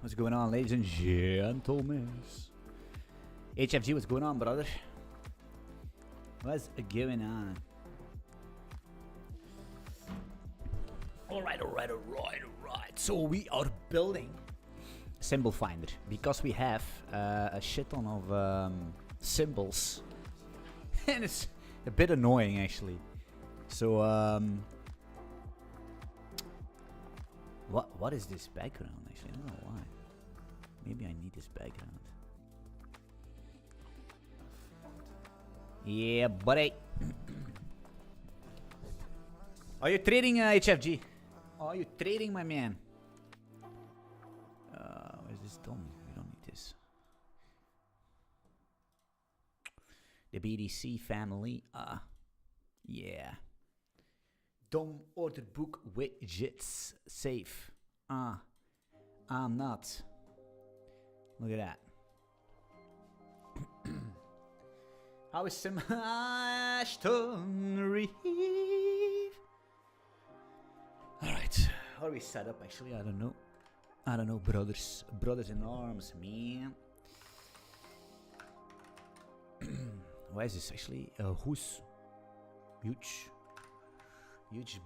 What's going on, ladies and gentlemen? HFG, what's going on, brother? What's going on? Alright. So we are building Symbol Finder because we have a shit ton of symbols. And it's a bit annoying, actually. So, what is this background, actually? I don't know why. Maybe I need this background. Yeah, buddy. Are you trading, HFG? Are you trading, my man? Where's this done? We don't need this. The BDC family. Yeah. Dom order book widgets. Safe. I'm not. Look at that. How is some Ashton Reeve? Alright. How are we set up, actually? I don't know. Brothers in arms, man. Why is this actually? Who's huge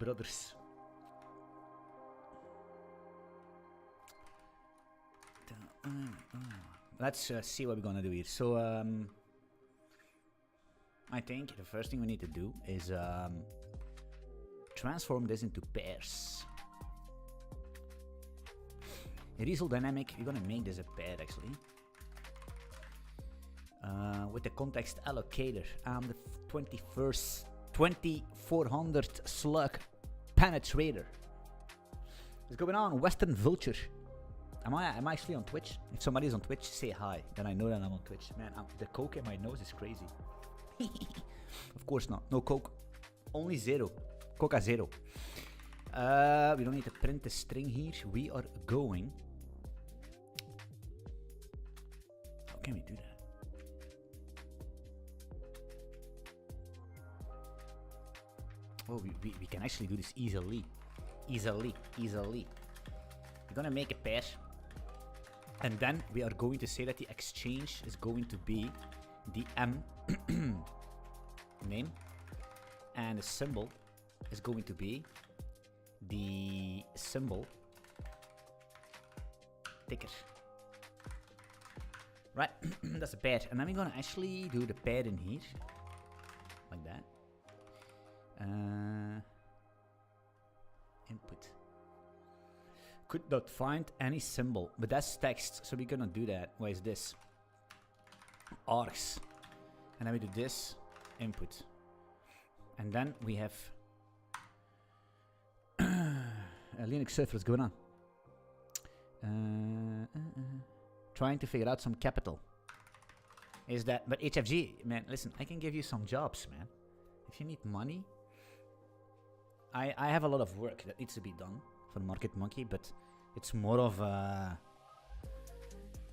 brothers. Let's see what we're gonna do here. So I think the first thing we need to do is transform this into pairs. Result dynamic, we're gonna make this a pair, actually. With the context allocator, I'm the 2400 slug penetrator. What's going on, Western Vulture? Am I actually on Twitch? If somebody's on Twitch, say hi. Then I know that I'm on Twitch. Man, the coke in my nose is crazy. Of course not. No coke. Only zero. Coca zero. We don't need to print the string here. We are going. How can we do that? Oh, we can actually do this easily. Easily. We're gonna make a pair. And then we are going to say that the exchange is going to be the M name. And the symbol is going to be the symbol ticker. Right, that's a pair. And then we're gonna actually do the pair in here. Like that. Input. Could not find any symbol, but that's text, so we're gonna do that. What is this? Args. And then we do this. Input. And then we have Linux server. What's going on? Trying to figure out some capital. Is that, but HFG, man, listen, I can give you some jobs, man. If you need money, I have a lot of work that needs to be done for Market Monkey, but it's more of I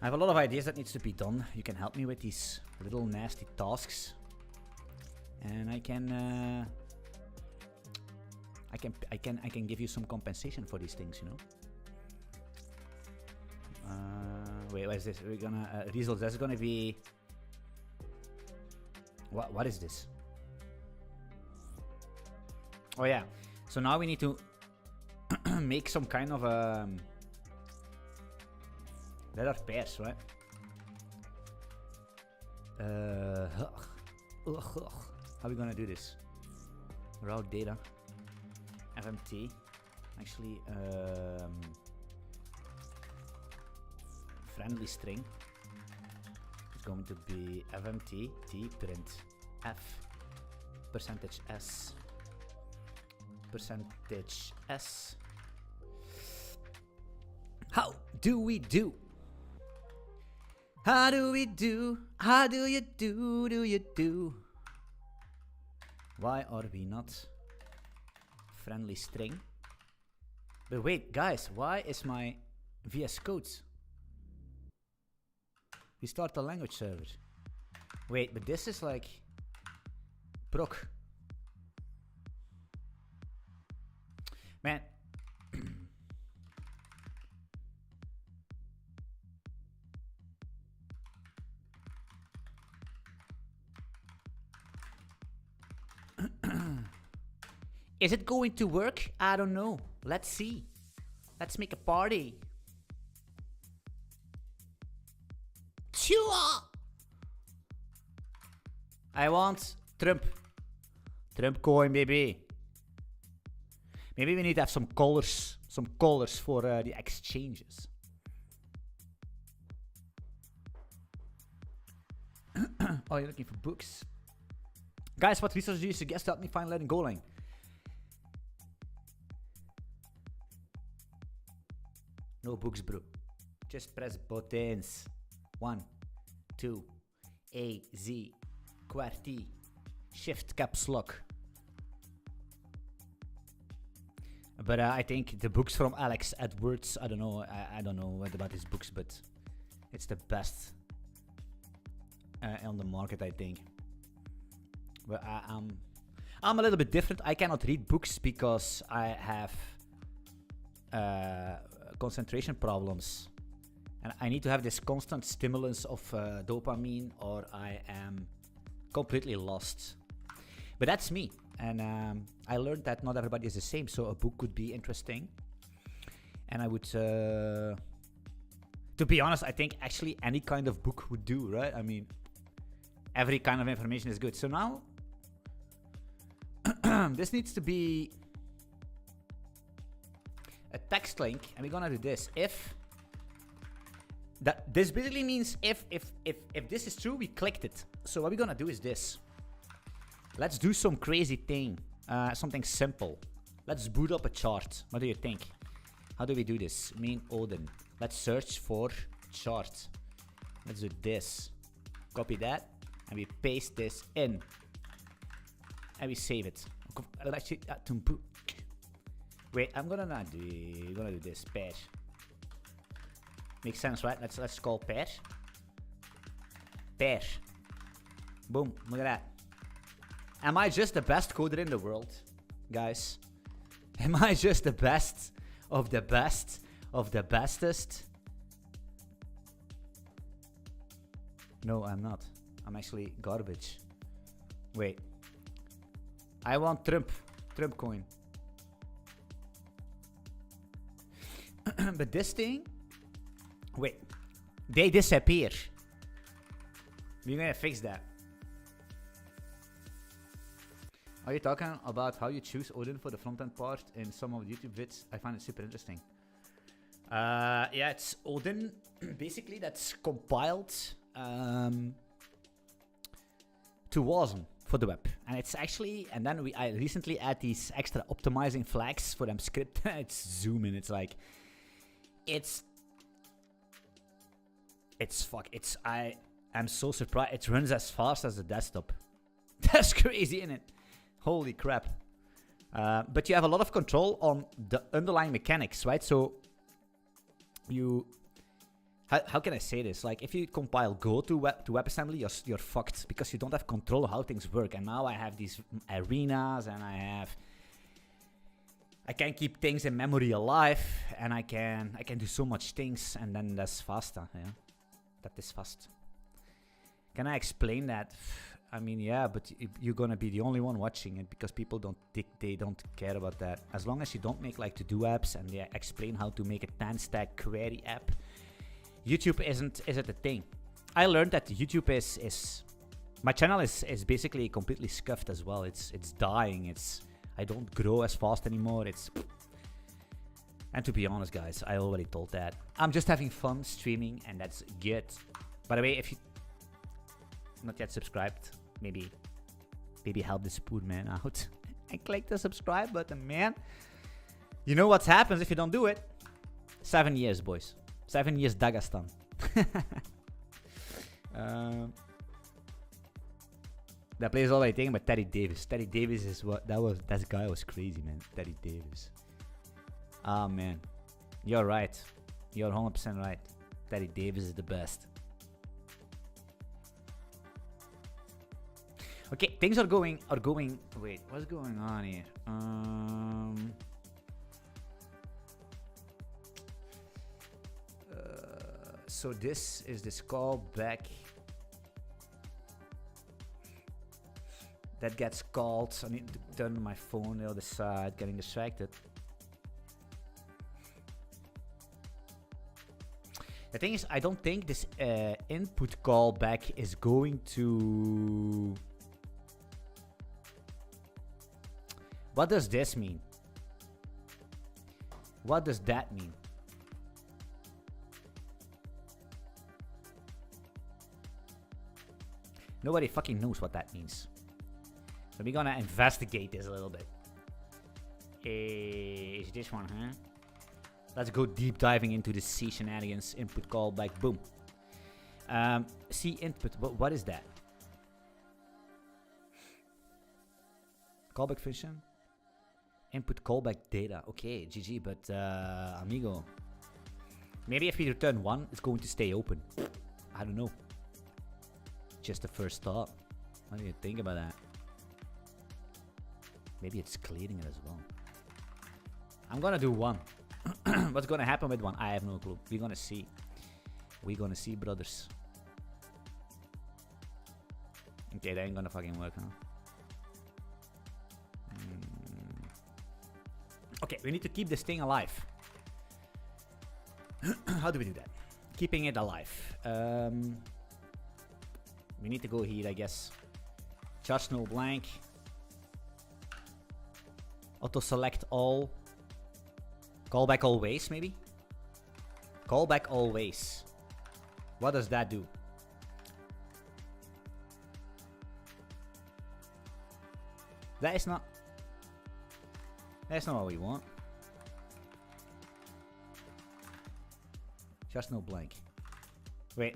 have a lot of ideas that needs to be done. You can help me with these little nasty tasks, and I can give you some compensation for these things, you know. Wait, what is this? We're gonna results. That's gonna be what is this? Oh yeah. So now we need to make some kind of that are pairs, right? How are we gonna do this? Route data, FMT. Actually, friendly string is going to be FMT t print f percentage s. Percentage S. How do we do? How do we do? How do you do? Do you do? Why are we not friendly string? But wait, guys, why is my VS Code? We start the language server. Wait, but this is like proc. Man. Is it going to work? I don't know. Let's see. Let's make a party. Chua! I want Trump. Trump coin, baby. Maybe we need to have some colors. Some colors for the exchanges. Oh, you're looking for books. Guys, what resources do you suggest to help me find Letting Golang? No books, bro. Just press buttons. 1, 2, A, Z, QWERTY, Shift, Caps Lock. But I think the books from Alex Edwards, I don't know what about his books, but it's the best on the market, I think. But I'm a little bit different. I cannot read books because I have concentration problems. And I need to have this constant stimulus of dopamine or I am completely lost. But that's me. And I learned that not everybody is the same. So a book could be interesting. And I would... to be honest, I think actually any kind of book would do, right? I mean, every kind of information is good. So now... this needs to be... a text link. And we're gonna do this. If... this basically means if this is true, we clicked it. So what we're gonna do is this. Let's do some crazy thing. Something simple. Let's boot up a chart. What do you think? How do we do this? Main Odin. Let's search for chart. Let's do this. Copy that. And we paste this in. And we save it. Wait, I'm gonna do this. Pair. Makes sense, right? Let's call pair. Pair. Boom. Look at that. Am I just the best coder in the world, guys? Am I just the best of the best of the bestest? No, I'm not. I'm actually garbage. Wait. I want Trump. Trump coin. But this thing... Wait. They disappear. We're gonna fix that. Are you talking about how you choose Odin for the front-end part in some of the YouTube vids? I find it super interesting. Yeah, it's Odin, basically, that's compiled to Wasm for the web. And it's actually, and then I recently add these extra optimizing flags for them script. It's zoom in, it's like, I am so surprised. It runs as fast as the desktop. That's crazy, isn't it? Holy crap. But you have a lot of control on the underlying mechanics, right? So you... How can I say this? Like, if you compile Go to WebAssembly, you're fucked because you don't have control of how things work. And now I have these arenas and I can keep things in memory alive and I can do so much things and then that's faster, yeah? That is fast. Can I explain that? I mean, yeah, but you're gonna be the only one watching it because people they don't care about that. As long as you don't make like to-do apps and they explain how to make a 10-stack query app, YouTube isn't a thing. I learned that YouTube is my channel is basically completely scuffed as well. It's dying. I don't grow as fast anymore. And to be honest, guys, I already told that. I'm just having fun streaming, and that's good. By the way, if you not yet subscribed, maybe help this poor man out and click the subscribe button, man. You know what happens if you don't do it? 7 years, boys. 7 years Dagestan. That plays all I think about Teddy Davis. Teddy Davis is what that guy was crazy, man. Teddy Davis. Ah, man. You're right. You're 100% right. Teddy Davis is the best. Okay, things are going. Wait, what's going on here? So this is this callback. that gets called. I need to turn my phone the other side, getting distracted. The thing is, I don't think this input callback is going to... What does this mean? What does that mean? Nobody fucking knows what that means. So we're gonna investigate this a little bit. Is this one, huh? Let's go deep diving into the C shenanigans. Input callback, boom. C input, what is that? Callback function? Input callback data. Okay, GG, but amigo. Maybe if we return 1, it's going to stay open. I don't know. Just the first thought. What do you think about that? Maybe it's clearing it as well. I'm gonna do 1. What's gonna happen with 1? I have no clue. We're gonna see. We're gonna see, brothers. Okay, that ain't gonna fucking work, huh? Okay, we need to keep this thing alive. How do we do that? Keeping it alive. We need to go here, I guess. Charge no blank. Auto select all. Callback always, maybe? Callback always. What does that do? That is not... That's not what we want. Just no blank. Wait.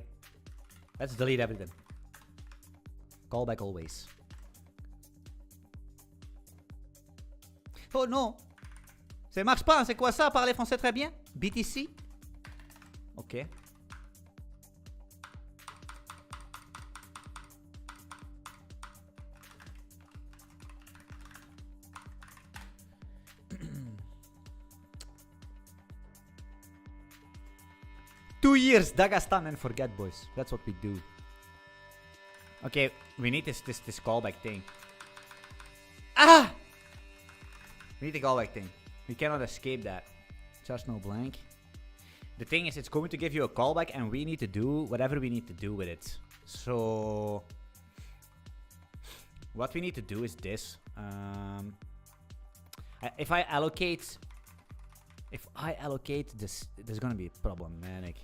Let's delete everything. Callback always. Oh non! Ça marche pas, c'est quoi ça? Parler français très bien? BTC? Ok. Two years, Dagestan and forget, boys. That's what we do. Okay, we need this callback thing. Ah! We need the callback thing. We cannot escape that. Just no blank. The thing is, it's going to give you a callback, and we need to do whatever we need to do with it. So, what we need to do is this. If I allocate this, there's gonna be problematic.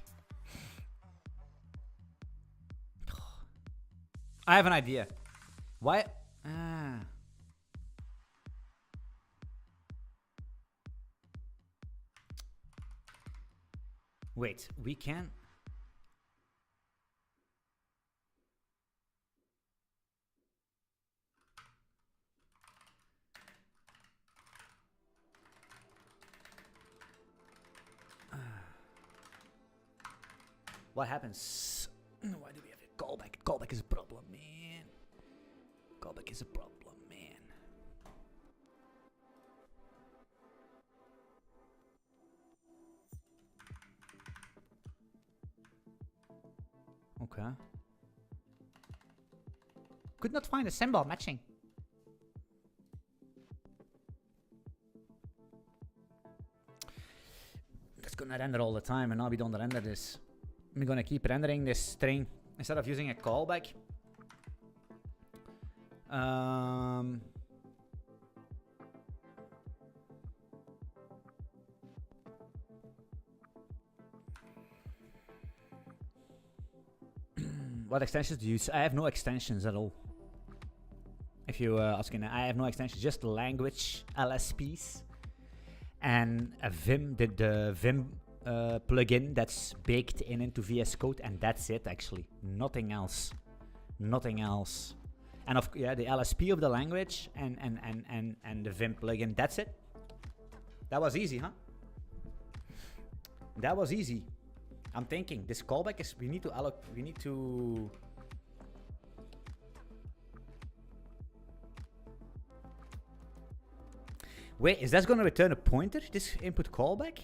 I have an idea. Why? Wait, we can. What happens? Why do we have a callback? Callback is a problem, man. Callback is a problem, man. Okay. Could not find a symbol matching. That's gonna render all the time, and now we don't render this. I'm gonna keep rendering this string instead of using a callback. What extensions do you use? I have no extensions at all. If you're asking, I have no extensions, just the language LSPs and a Vim, the Vim plugin that's baked into VS Code, and that's it actually. Nothing else. Nothing else. And yeah, the LSP of the language and the Vim plugin. That's it. That was easy, huh? That was easy. I'm thinking this callback is we need to wait, is that gonna return a pointer, this input callback?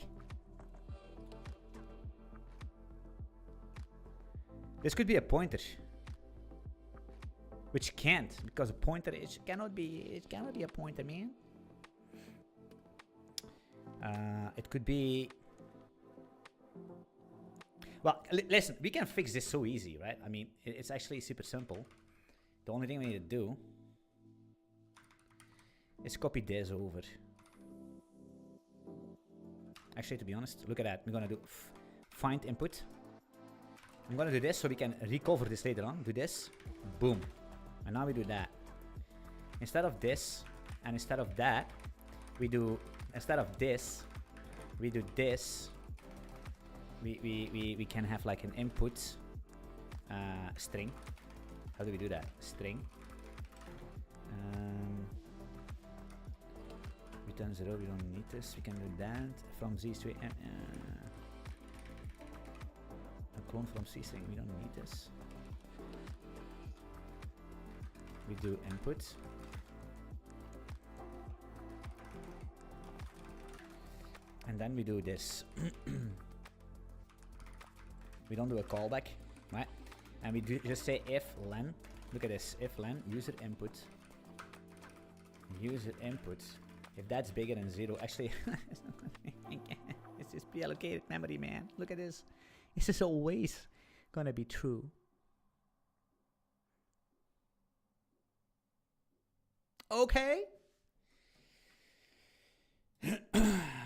This could be a pointer. which can't, because a pointer it cannot be a pointer, man. It could be. Well, listen, we can fix this so easy, right? I mean, it's actually super simple. The only thing we need to do is copy this over. Actually, to be honest, look at that. We're gonna do find input. I'm gonna do this so we can recover this later on. Do this, boom, and now we do that. Instead of this and instead of that, we do instead of this, we do this. We can have like an input string. How do we do that? String. Return 0, we don't need this. We can do that from Z to a clone from C string, we don't need this. We do input. And then we do this. We don't do a callback, right? And we do just say if len. Look at this. If len user input. User input. If that's bigger than 0, actually, it's just pre-allocated memory, man. Look at this. This is always gonna be true. Okay.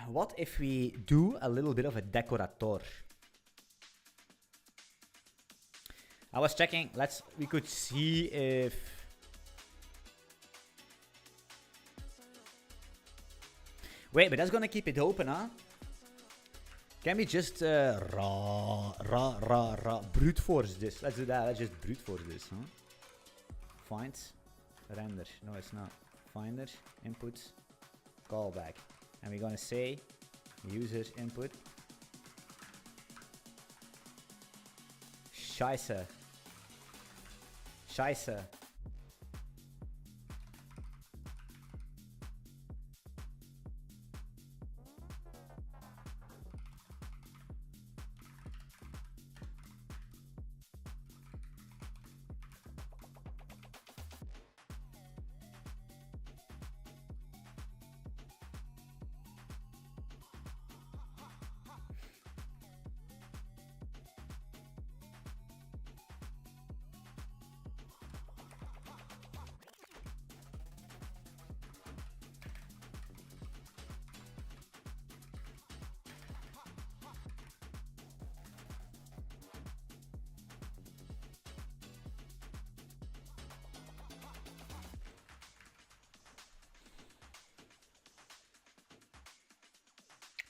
What if we do a little bit of a decorator? I was checking. We could see if. Wait, but that's gonna keep it open, huh? Can we just brute force this? Let's do that. Let's just brute force this, huh? Find, render. No, it's not. Finder, input, callback. And we're gonna say user input. Scheiße. Scheiße.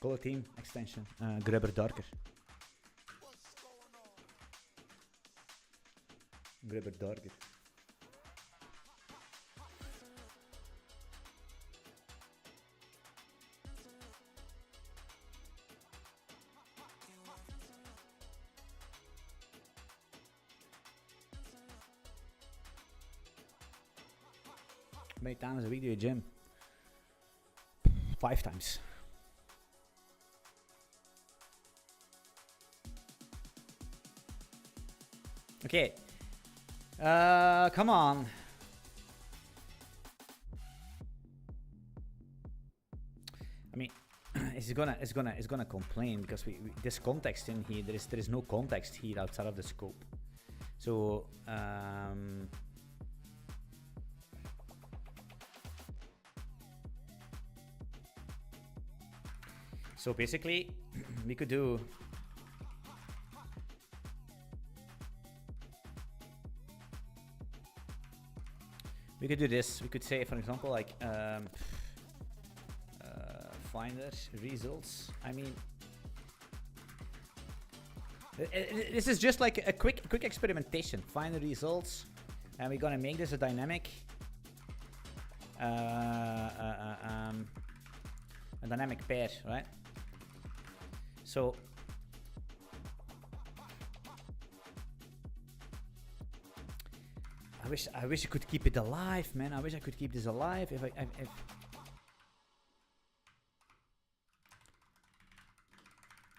Color team extension. Grubber darker. Grubber darker. How many times a week do you gym? 5 times. Okay. Come on. I mean, it's gonna complain because this context in here, there is no context here outside of the scope. So so basically we could do this. We could say, for example, like finder results. I mean, this is just like a quick experimentation. Find the results, and we're gonna make this a dynamic, a dynamic pair, right? So I wish I could keep it alive, man. I wish I could keep this alive. If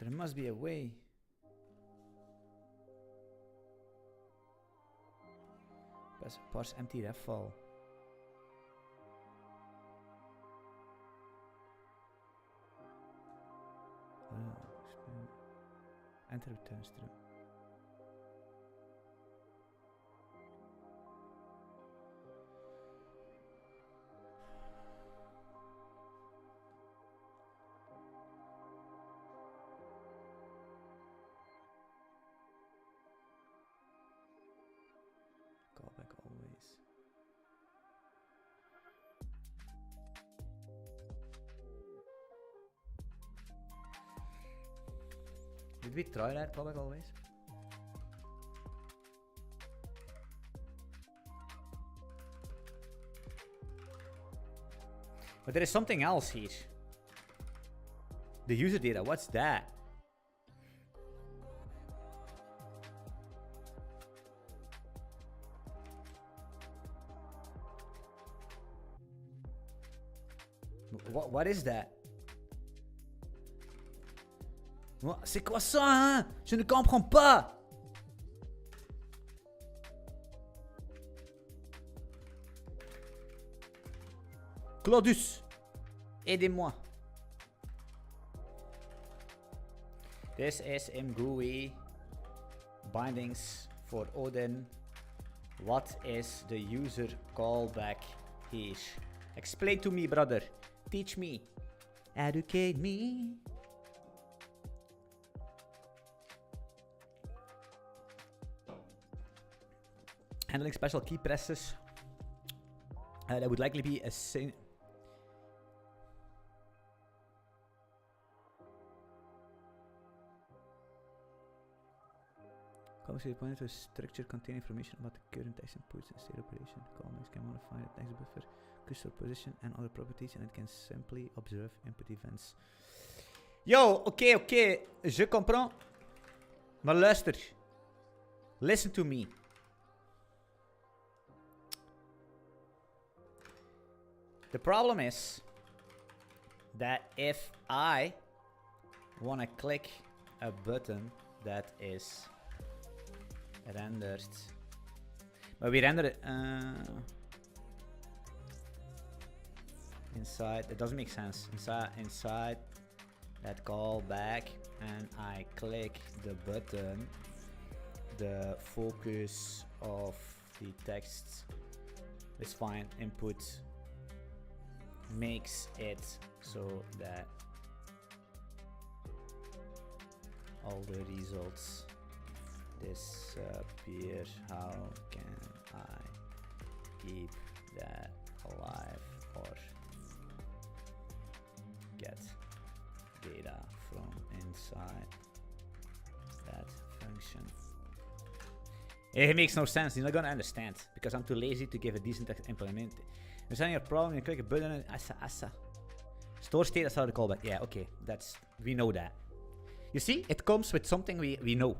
there must be a way. parse empty ref file. Enter return string. Callback always. Did we try that callback always? But there is something else here. The user data, what's that? What is that? C'est quoi ça, hein? Je ne comprends pas. Claudius, aidez-moi. This is mGUI bindings for Odin. What is the user callback here? Explain to me, brother. Teach me. Educate me. Handling special key presses. That would likely be a Comes to the point to a structure containing information about the current text inputs and state operation. Columns can modify the text buffer, cursor position, and other properties, and it can simply observe input events. Yo, oké. Je comprends. Maar luister. Listen to me. The problem is that if I want to click a button that is rendered, but we render it inside, it doesn't make sense, inside that callback, and I click the button, the focus of the text is fine. Input makes it so that all the results disappear. How can I keep that alive or get data from inside that function? It makes no sense. You're not gonna understand because I'm too lazy to give a decent implement. Understanding your problem, you click a button and assa. Store state, that's how the callback. Yeah, okay. We know that. You see, it comes with something we know.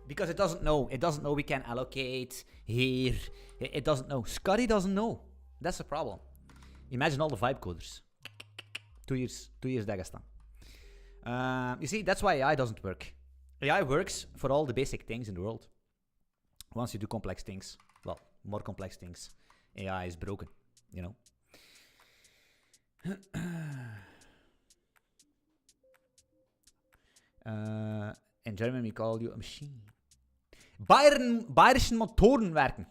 Because it doesn't know. It doesn't know we can allocate here. It doesn't know. Scotty doesn't know. That's the problem. Imagine all the vibe coders. 2 years Dagestan. You see, that's why AI doesn't work. AI works for all the basic things in the world. Once you do complex things, well, more complex things, AI is broken, you know. In German we call you a machine. Bayerischen Motoren werken.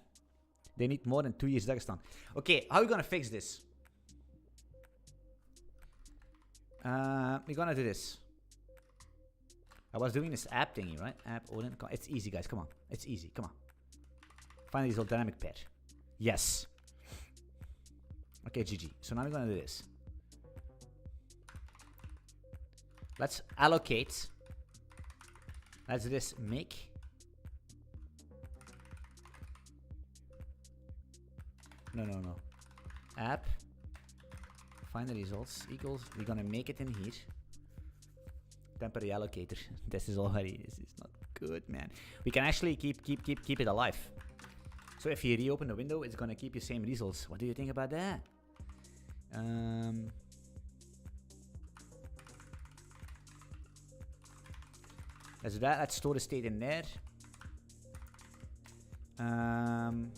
They need more than 2 years Dagestan. Okay, how are we gonna fix this? We're gonna do this. I was doing this app thingy, right? App Odin. It's easy, guys. Come on. It's easy. Come on. Find this old dynamic pair. Yes. Okay, GG. So now we're gonna do this. Let's allocate. Let's do this make. No. App. Find the results equals. We're gonna make it in here. Temporary allocator. This is not good, man. We can actually keep it alive. So if you reopen the window, it's gonna keep you same results. What do you think about that? Let's do that. Let's store the state in there. Um,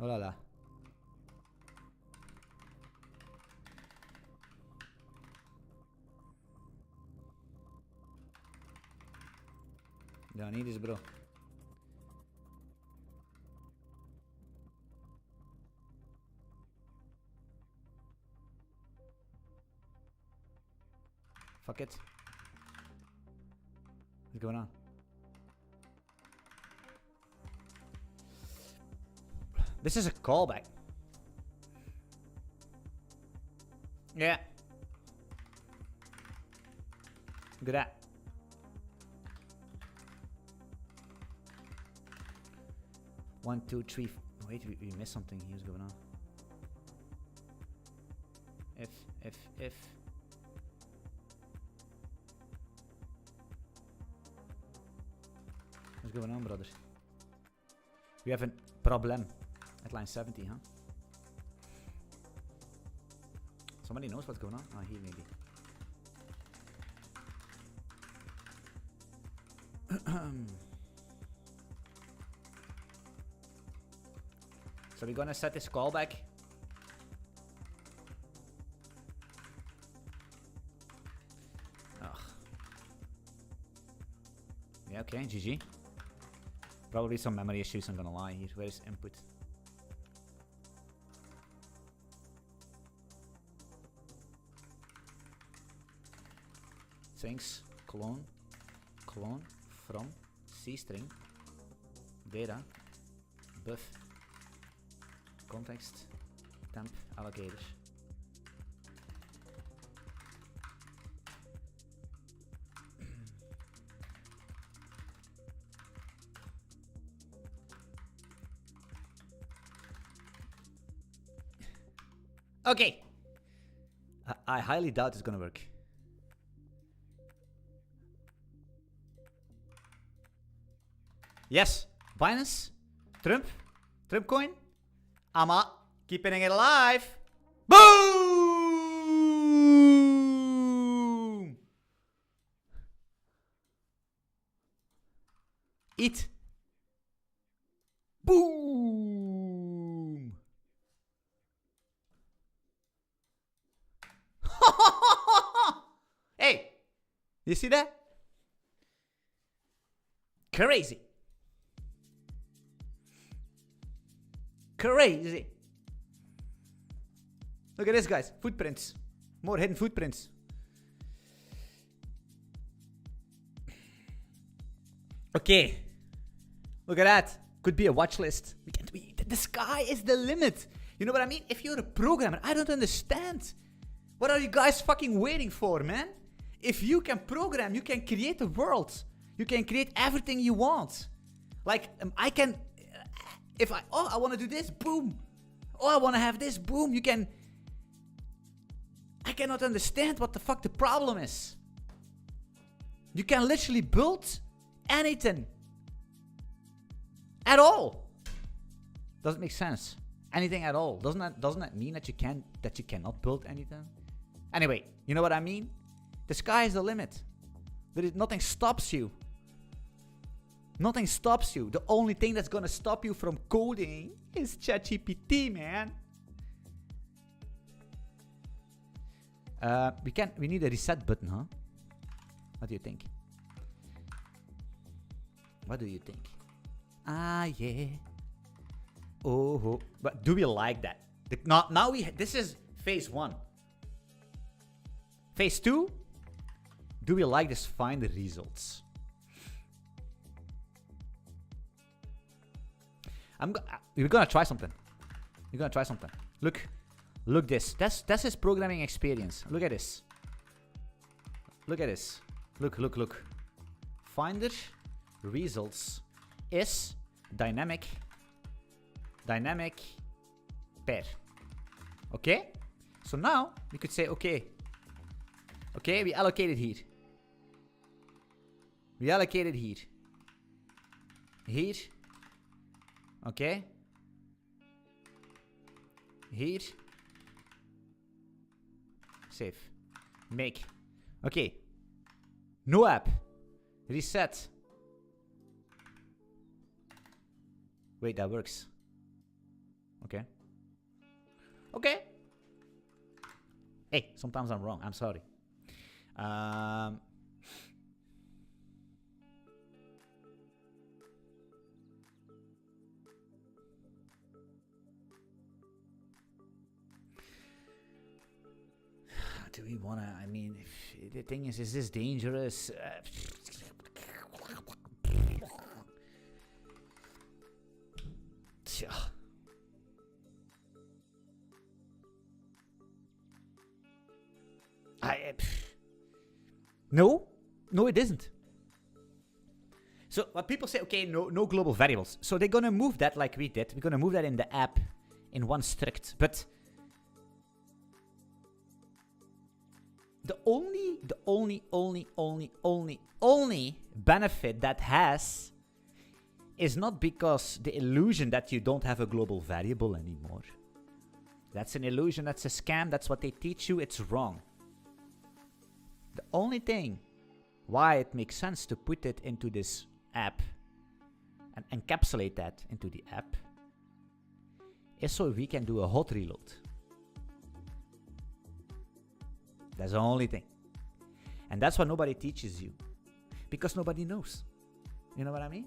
oh la la. Don't need this, bro. Fuck it. What's going on? This is a callback. Yeah. Look at that. One, two, three. Wait, we missed something. Here's going on. If. What's going on, brother? We have a problem at line 70, huh? Somebody knows what's going on? Oh, here maybe. So we're gonna set this callback. Ugh. Yeah, okay, GG. Probably some memory issues, I'm gonna lie here. Where is input? Things, clone from C string, data, buff, context, temp, allocator. Okay. I highly doubt it's gonna work. Yes, Binance, Trump coin, Ama, keeping it alive. Boom! Eat. Boom! Hey, you see that? Crazy. Crazy. Look at this, guys. Footprints. More hidden footprints. Okay. Look at that. Could be a watch list. The sky is the limit. You know what I mean? If you're a programmer, I don't understand. What are you guys fucking waiting for, man? If you can program, you can create a world. You can create everything you want. Like, I can... If I want to do this, boom. Oh, I want to have this, boom. You can... I cannot understand what the fuck the problem is. You can literally build anything. At all. Doesn't make sense. Anything at all. Doesn't that mean that you cannot build anything? Anyway, you know what I mean? The sky is the limit. Nothing stops you. Nothing stops you. The only thing that's gonna stop you from coding is ChatGPT, man. We need a reset button, huh? What do you think? What do you think? Ah, yeah. Oh, but do we like that? Now this is phase 1. Phase 2. Do we like this? Find the results. We're gonna try something. We're gonna try something. Look this. That's his programming experience. Look at this. Look at this. Look. Finder results is dynamic pair. Okay? So now we could say, okay, Okay, we allocated here. We allocated here. Here. Okay. Here. Save. Make. Okay. No app. Reset. Wait, that works. Okay. Okay. Hey, sometimes I'm wrong. I'm sorry. Do we wanna? I mean, the thing is this dangerous? No, it isn't. So what people say, okay, no global variables. So they're gonna move that like we did. We're gonna move that in the app in one struct. But the only benefit that has is not because the illusion that you don't have a global variable anymore. That's an illusion, that's a scam, that's what they teach you, it's wrong. The only thing why it makes sense to put it into this app and encapsulate that into the app is so we can do a hot reload. That's the only thing. And that's what nobody teaches you. Because nobody knows. You know what I mean?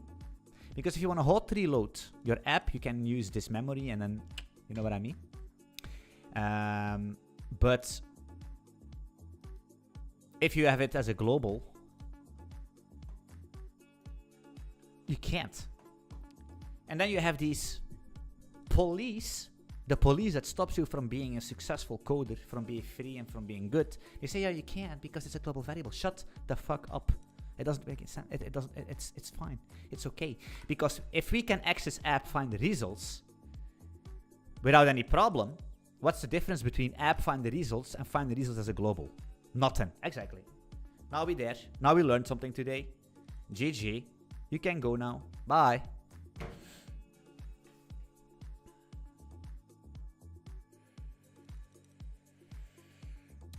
Because if you want to hot reload your app, you can use this memory and then, you know what I mean? But if you have it as a global, you can't. And then you have these police, the police that stops you from being a successful coder, from being free and from being good. They say, yeah, you can't because it's a global variable. Shut the fuck up. It doesn't make sense. It doesn't. It's fine. It's okay. Because if we can access app find the results without any problem, what's the difference between app find the results and find the results as a global? Nothing. Exactly. Now we're there. Now we learned something today. GG. You can go now. Bye.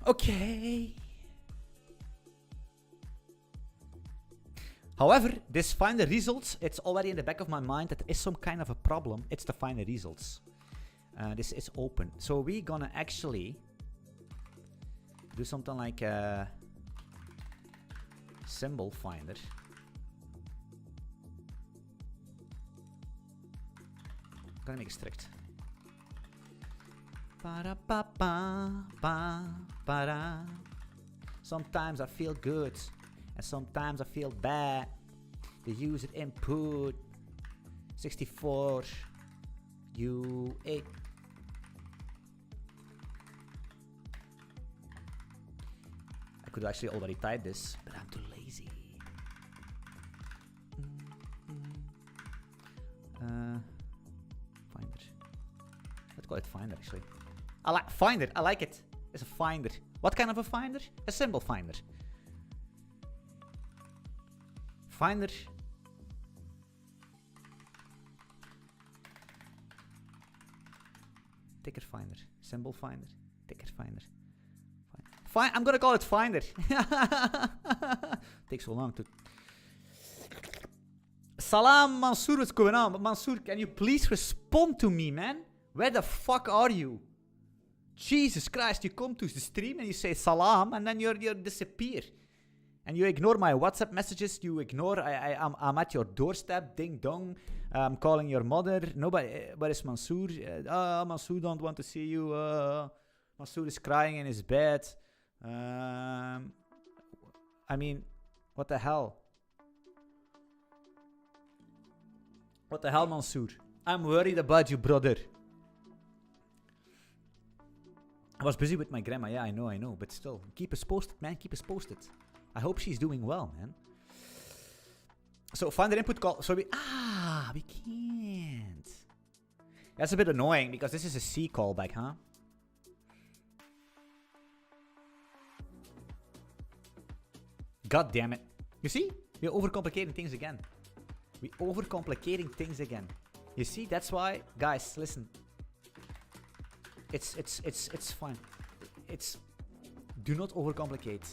Okay. However, this find the results, it's already in the back of my mind that there is some kind of a problem. It's to find the results. This is open. So we're gonna actually do something like a symbol finder. I'm gonna make it strict. Sometimes I feel good and sometimes I feel bad. The user input 64 U8. I could actually already type this, but I'm too lazy. Finder. Let's call it Finder actually. I like Finder. I like it. It's a finder. What kind of a finder? A symbol finder. Finder. Ticket finder. Symbol finder. Ticket finder. Fine. I'm gonna call it Finder. Takes so long to. Salam Mansoor, what's going on? Mansoor, can you please respond to me, man? Where the fuck are you? Jesus Christ, you come to the stream and you say salam and then you disappear. And you ignore my WhatsApp messages, you ignore, I'm at your doorstep, ding dong, I'm calling your mother, nobody, where is Mansoor? Mansoor don't want to see you, Mansoor is crying in his bed. I mean, what the hell? What the hell, Mansoor? I'm worried about you, brother. I was busy with my grandma, yeah, I know, but still. Keep us posted, man, keep us posted. I hope she's doing well, man. So, find the input call. So, we can't. That's a bit annoying, because this is a C callback, huh? God damn it. You see? We're overcomplicating things again. We're overcomplicating things again. You see? That's why, guys, listen. It's fine. Do not overcomplicate.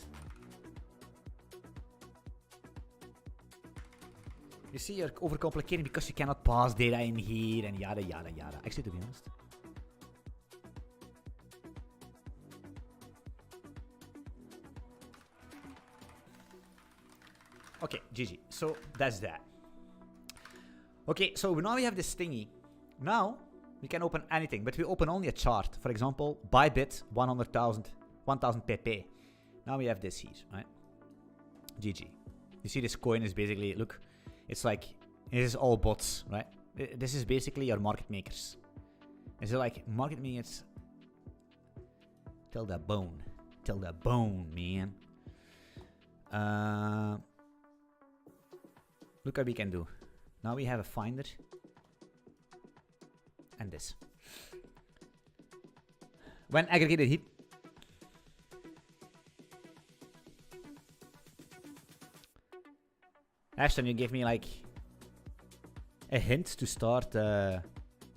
You see, you're overcomplicating because you cannot pass data in here and yada yada yada. Actually, to be honest. Okay, GG. So that's that. Okay, so now we have this thingy. Now we can open anything, but we open only a chart. For example, Bybit 100,000, 1000 pp. Now we have this here, right? GG. You see, this coin is basically, look, it's like, this is all bots, right? This is basically your market makers. Is it like market makers? Till the bone, man. Look what we can do. Now we have a finder. And this. When aggregated heat. Ashton, you gave me like a hint to start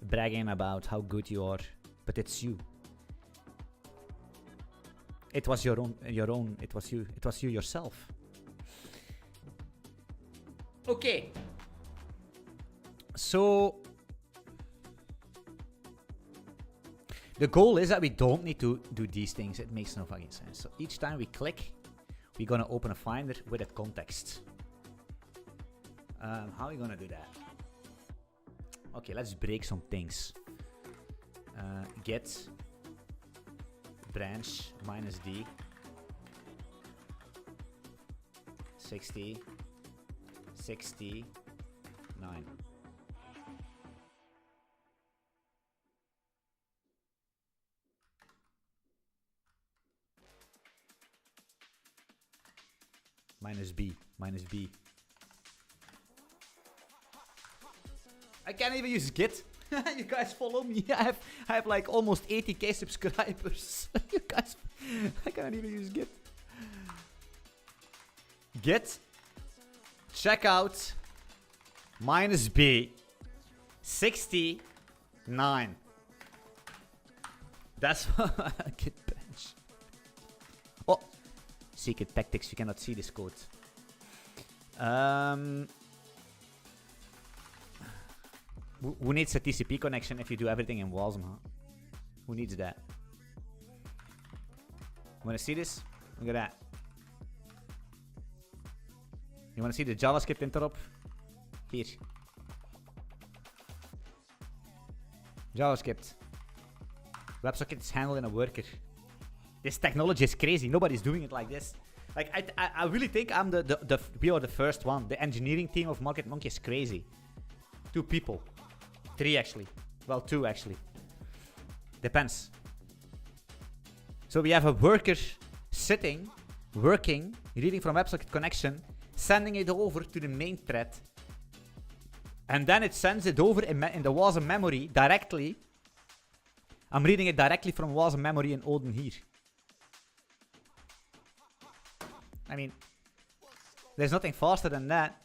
bragging about how good you are. But it's you. It was your own, it was you yourself. Okay. So the goal is that we don't need to do these things. It makes no fucking sense. So each time we click, we're gonna open a finder with that context. How are we gonna do that? Okay, let's break some things. Get branch minus D 60 69. Minus B. I can't even use Git. You guys follow me. I have like almost 80k subscribers. You guys, I can't even use Git. Git checkout minus B 69. That's Git bench. Oh, secret tactics. You cannot see this code. Who needs a TCP connection if you do everything in Wasm, huh? Who needs that? Wanna see this? Look at that. You wanna see the JavaScript interop? Here. JavaScript. WebSocket is handled in a worker. This technology is crazy. Nobody's doing it like this. Like I really think we are the first one. The engineering team of Market Monkey is crazy. 2 people. 3 actually. Well, 2 actually. Depends. So we have a worker sitting, working, reading from WebSocket connection, sending it over to the main thread. And then it sends it over in the Wasm memory directly. I'm reading it directly from Wasm memory in Odin here. I mean, there's nothing faster than that.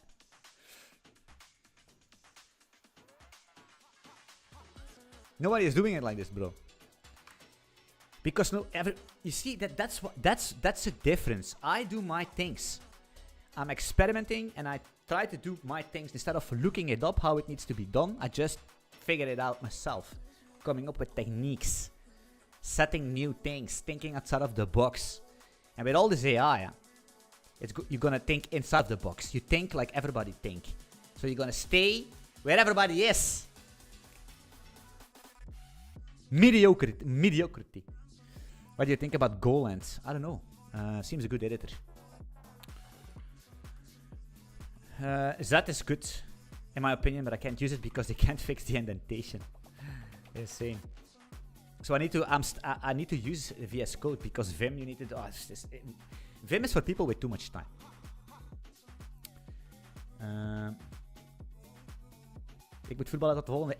Nobody is doing it like this, bro. Because you see that's the difference. I do my things. I'm experimenting and I try to do my things instead of looking it up how it needs to be done. I just figure it out myself, coming up with techniques, setting new things, thinking outside of the box. And with all this AI, you're gonna think inside the box. You think like everybody think. So you're gonna stay where everybody is. Mediocrity. What do you think about Goland? I don't know. Seems a good editor. That is good, in my opinion, but I can't use it because they can't fix the indentation. Insane. So I need to use VS Code because Vim you need to. Vim is for people with too much time. Ik moet voetballen tot de volgende.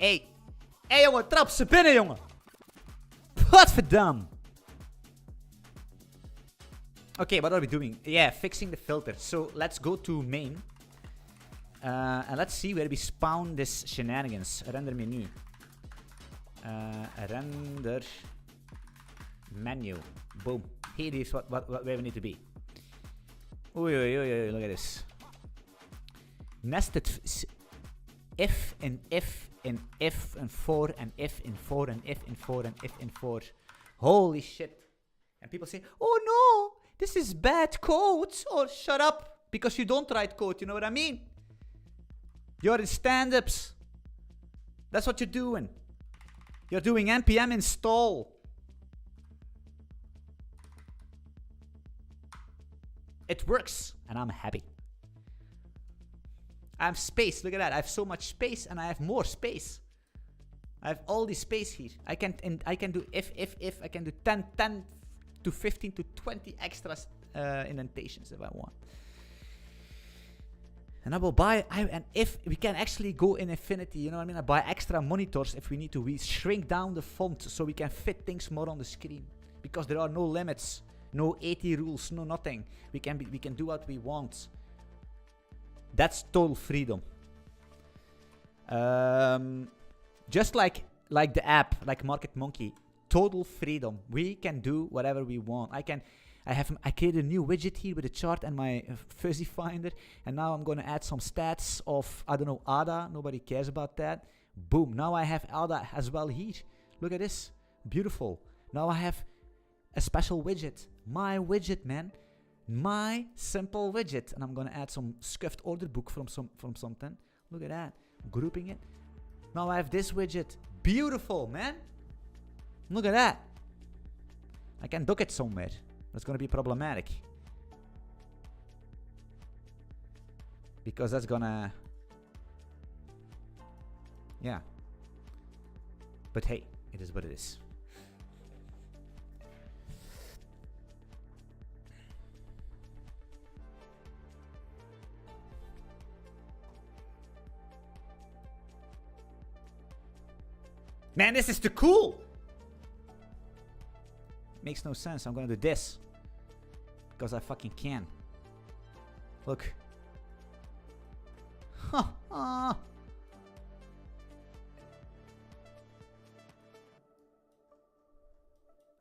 Hey jongen, trap ze binnen jongen. Wat verdam. Okay, what are we doing? Yeah, fixing the filter. So let's go to main. And let's see where we spawn this shenanigans. Render menu. Render menu. Boom. Here is where we need to be. Look at this. Nested if and if and if and 4 and if and 4 and if and 4 and if and 4. Holy shit. And people say, oh no, this is bad code. Or shut up, because you don't write code, you know what I mean? You're in stand-ups. That's what you're doing. You're doing npm install. It works, and I'm happy. I have space, look at that. I have so much space, and I have more space. I have all this space here. I can do if, I can do 10 to 15 to 20 extra indentations if I want. And I will buy, and if we can actually go in infinity, you know what I mean? I buy extra monitors if we need to. We shrink down the font so we can fit things more on the screen. Because there are no limits, no 80 rules, no nothing. We can do what we want. That's total freedom. Just like the app, like Market Monkey, total freedom. We can do whatever we want. I created a new widget here with a chart and my fuzzy finder, and now I'm going to add some stats of, I don't know, ADA. Nobody cares about that. Boom. Now I have ADA as well here. Look at this. Beautiful. Now I have a special widget. My widget, man. My simple widget. And I'm going to add some scuffed order book from something. Look at that. Grouping it. Now I have this widget. Beautiful, man. Look at that. I can dock it somewhere. That's going to be problematic. Because that's going to... Yeah. But hey, it is what it is. Man, this is too cool! Makes no sense. I'm gonna do this. Because I fucking can. Look. Look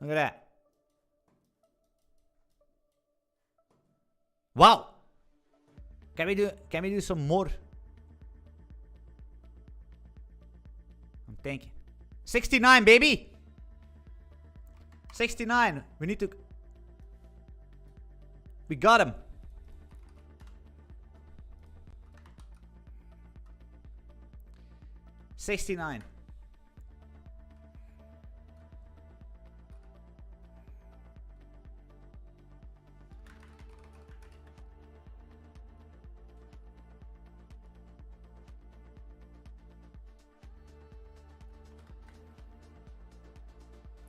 at that. Wow! Can we do some more? I'm thinking. 69, baby! 69. We need to... We got him. $69.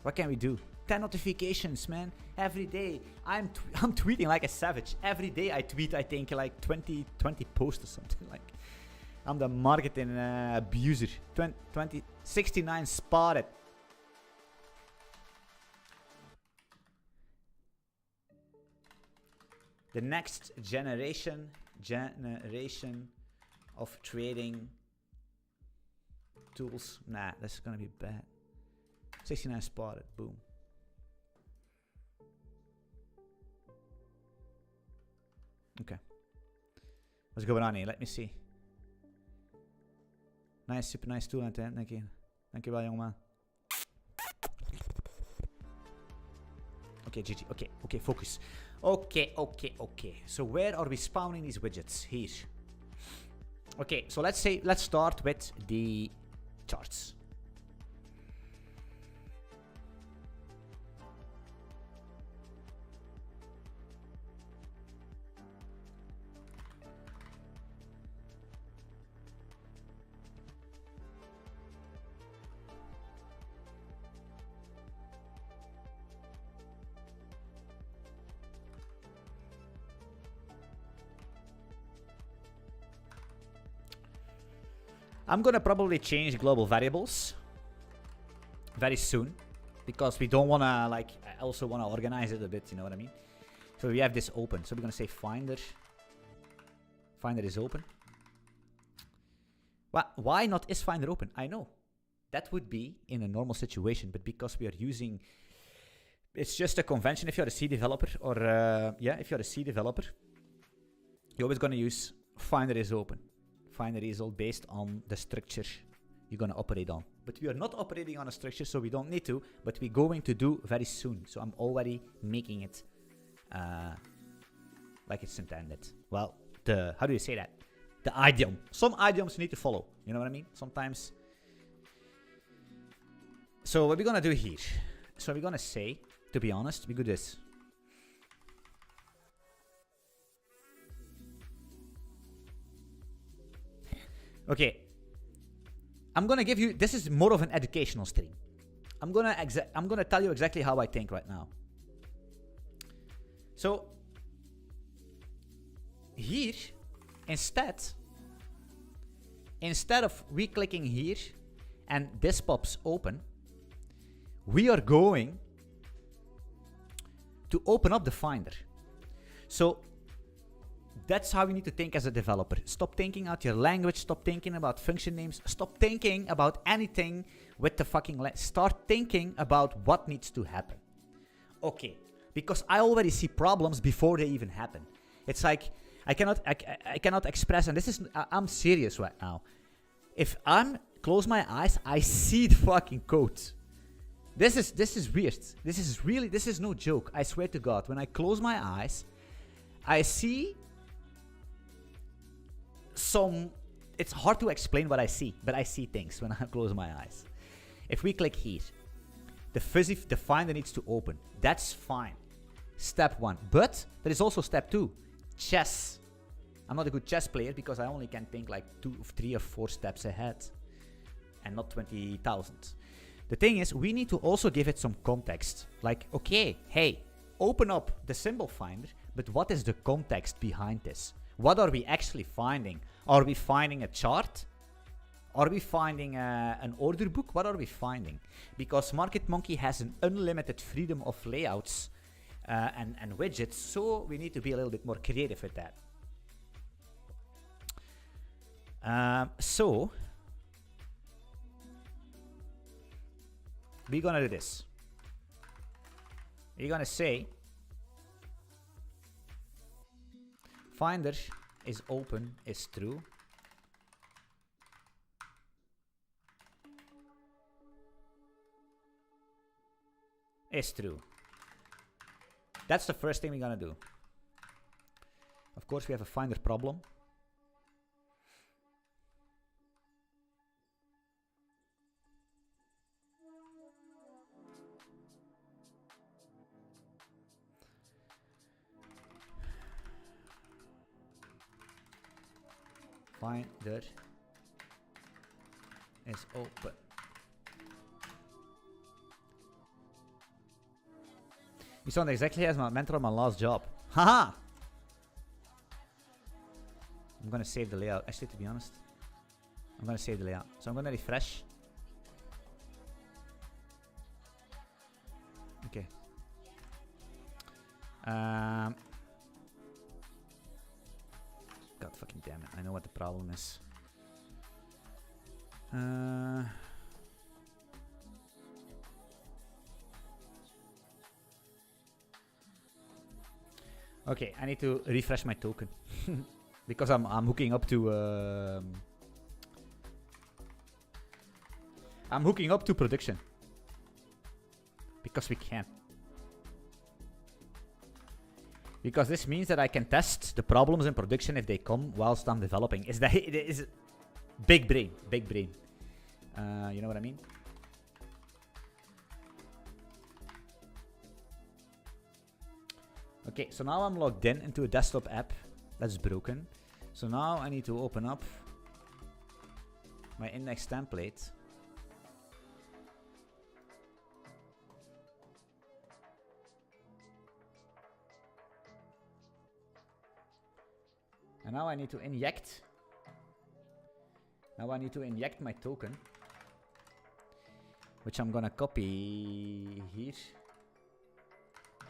What can we do? 10 notifications, man. Every day. I'm tweeting like a savage. Every day I tweet, I think, like 20 posts or something. Like, I'm the marketing abuser. 69 spotted. The next generation of trading tools. Nah, that's gonna be bad. 69 spotted. Boom. Okay. What's going on here? Let me see. Nice, super nice tool aan het eind. Dank je. Dankjewel, jongeman. Okay, GG. Okay, focus. Okay. So where are we spawning these widgets? Here. Okay, so let's start with the charts. I'm gonna probably change global variables very soon, because we don't wanna, like, I also wanna organize it a bit, you know what I mean? So we have this open. So we're going to say Finder. Finder is open. Well, why not is Finder open? I know. That would be in a normal situation, but because we are using... It's just a convention if you're a C developer, or if you're a C developer, you're always going to use Finder is open. Finder is all based on the structure you're going to operate on. But we are not operating on a structure, so we don't need to, but we're going to do very soon. So I'm already making it like it's intended. Well, how do you say that? The idiom. Some idioms need to follow. You know what I mean? Sometimes. So what we're going to do here. So we're going to say, to be honest, we do this. Okay. I'm going to give you, this is more of an educational stream. I'm going to tell you exactly how I think right now. So here, instead of we clicking here and this pops open, we are going to open up the Finder. So that's how you need to think as a developer. Stop thinking out your language. Stop thinking about function names. Stop thinking about anything with the fucking start thinking about what needs to happen. Okay, because I already see problems before they even happen. It's like I cannot express, and this is I'm serious right now. If I'm close my eyes, I see the fucking code. This is weird. This is no joke. I swear to God. When I close my eyes, I see it's hard to explain what I see, but I see things when I close my eyes. If we click here, the Finder needs to open. That's fine. Step 1. But there is also step 2. Chess. I'm not a good chess player because I only can think like 2, 3, or 4 steps ahead and not 20,000. The thing is, we need to also give it some context. Like, okay, hey, open up the symbol finder, but what is the context behind this? What are we actually finding? Are we finding a chart? Are we finding an order book? What are we finding? Because Market Monkey has an unlimited freedom of layouts and widgets, so we need to be a little bit more creative with that. So we're gonna do this. We're gonna say Finder is open is true. Is true. That's the first thing we're gonna do. Of course, we have a Finder problem. Finder is open. You sound exactly as my mentor on my last job. Haha! I'm gonna save the layout. Actually, to be honest, I'm gonna save the layout. So I'm gonna refresh. Okay. God fucking damn it. I know what the problem is. Okay, I need to refresh my token. Because I'm hooking up to I'm hooking up to production. Because we can. Because this means that I can test the problems in production if they come whilst I'm developing. Is that it is big brain, big brain. You know what I mean? Okay, so now I'm logged in into a desktop app that's broken. So now I need to open up my index template. And now I need to inject. Now I need to inject my token, which I'm gonna copy here.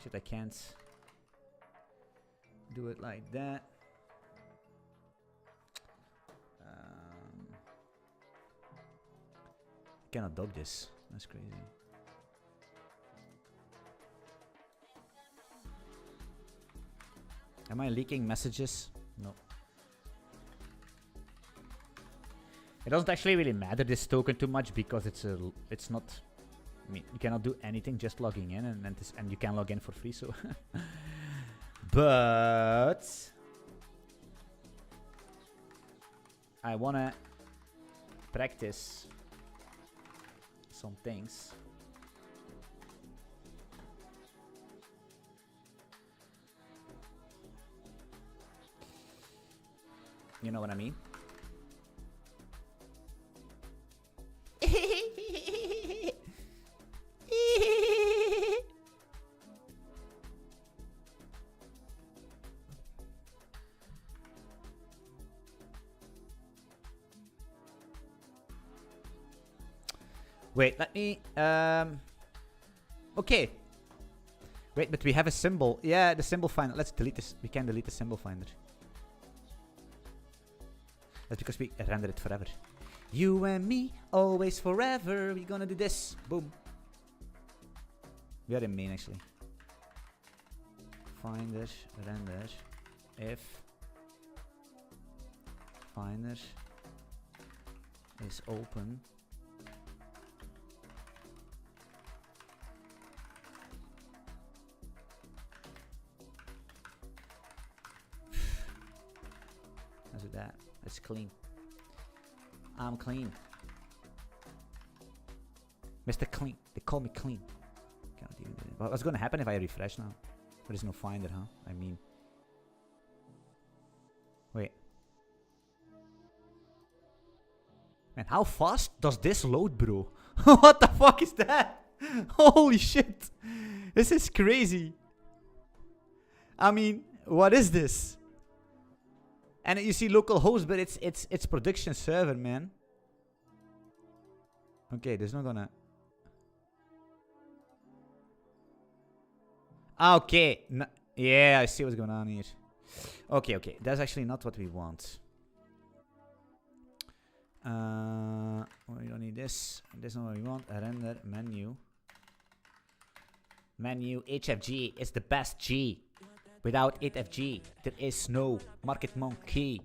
Shit, I can't. do it like that. Cannot dog this. That's crazy. Am I leaking messages? No. It doesn't actually really matter this token too much because it's not. I mean, you cannot do anything just logging in, and you can log in for free. So, but I wanna practice some things. You know what I mean? Wait, let me okay. Wait, but we have a symbol. Yeah, the symbol finder. Let's delete this. We can delete the symbol finder. That's because we render it forever. You and me, always forever. We're gonna do this. Boom. We are in main actually. Finder, render. If finder is open. Let's do that. It's clean. I'm clean. Mr. Clean. They call me clean. Can't even do it. What's gonna happen if I refresh now? There is no finder, huh? I mean. Wait. Man, how fast does this load, bro? What the fuck is that? Holy shit. This is crazy. I mean, what is this? And you see local host, but it's production server, man. Okay, there's not gonna. Okay, no, yeah, I see what's going on here. Okay, that's actually not what we want. We don't need this. This is not what we want. Render menu. Menu HFG is the best G. Without 8FG, there is no Market Monkey.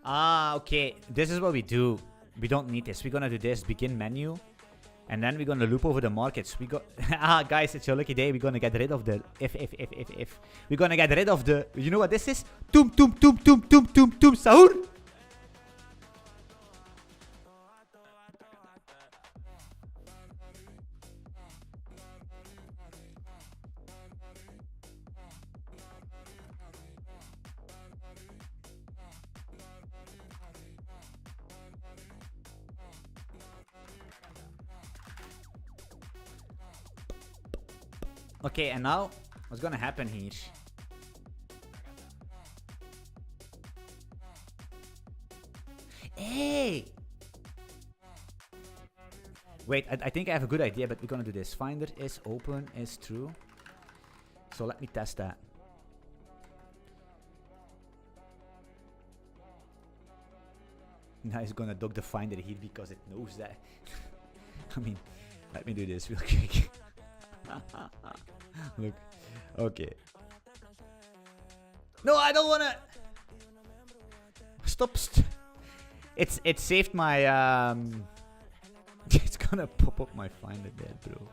Ah, okay. This is what we do. We don't need this. We're gonna do this. Begin menu. And then we're gonna loop over the markets. We got guys, it's your lucky day. We're gonna get rid of the if. We're gonna get rid of the. You know what this is? Tum sahur. Okay, and now what's gonna happen here? Hey! Wait, I think I have a good idea, but we're gonna do this. Finder is open is true. So let me test that. Now it's gonna dog the finder here because it knows that. I mean, let me do this real quick. Look. Okay. No, I don't wanna. Stop. It saved my It's gonna pop up my finder there, bro.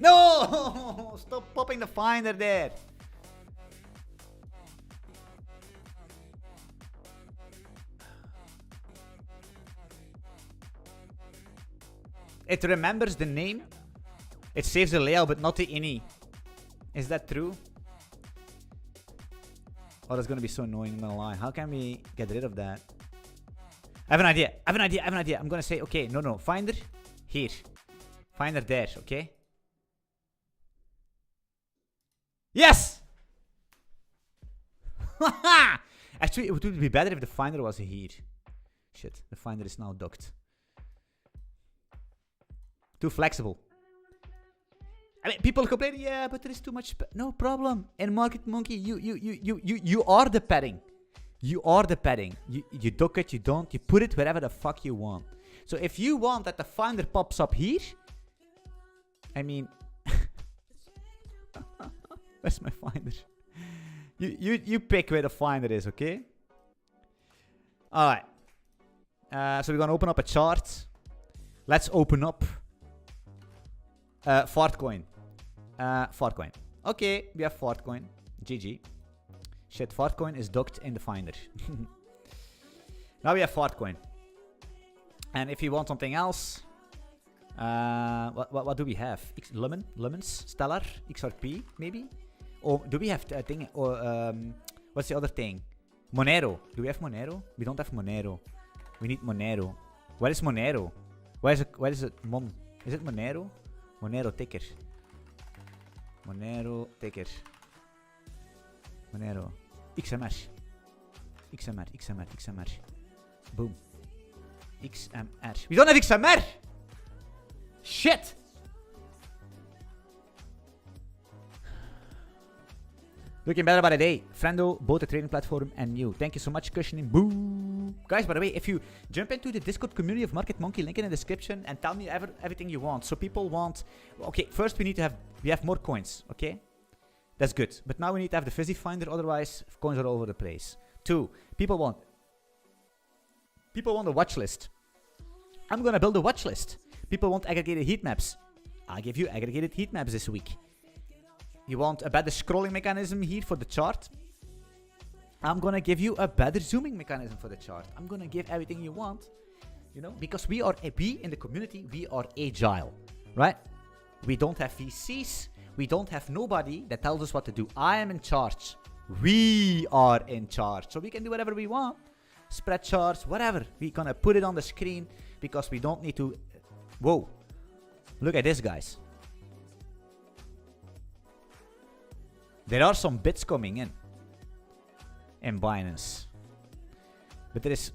No! Stop popping the finder there. It remembers the name. It saves the layout, but not the ini. Is that true? Oh, that's gonna be so annoying, I'm gonna lie. How can we get rid of that? I have an idea. I'm gonna say, okay, no. Finder Here. Finder there, okay? Yes! Actually, it would be better if the finder was here. Shit, the finder is now docked. Too flexible. I mean, people complain, yeah, but there is too much. No problem. In Market Monkey, you are the padding. You are the padding. You dock it, you don't. You put it wherever the fuck you want. So if you want that the finder pops up here, I mean, where's my finder? You pick where the finder is, okay? All right. So we're gonna open up a chart. Let's open up Fartcoin. Fartcoin. Okay, we have Fartcoin. GG. Shit, Fartcoin is docked in the finder. Now we have Fartcoin. And if you want something else, what do we have? Lumens, Stellar, XRP, maybe? Or do we have a thing? Or what's the other thing? Monero. Do we have Monero? We don't have Monero. We need Monero. Where is Monero? Where is it? Is it Monero? Monero ticker. Monero ticker. Monero. XMR. XMR. Boom. XMR. We don't have XMR! Shit! Looking better by the day. Friendo, both the trading platform and you. Thank you so much, cushioning. Boo! Guys, by the way, if you jump into the Discord community of Market Monkey, link in the description, and tell me everything you want. So people want... Okay, first we have more coins, okay? That's good. But now we need to have the fizzy finder, otherwise coins are all over the place. 2, people want a watch list. I'm gonna build a watch list. People want aggregated heat maps. I'll give you aggregated heat maps this week. You want a better scrolling mechanism here for the chart? I'm gonna give you a better zooming mechanism for the chart. I'm gonna give everything you want, you know, because we in the community, we are agile, right? We don't have VCs. We don't have nobody that tells us what to do. I am in charge. We are in charge. So we can do whatever we want. Spread charts, whatever. We're gonna put it on the screen because we don't need to... Whoa. Look at this, guys. There are some bits coming in Binance. But there is...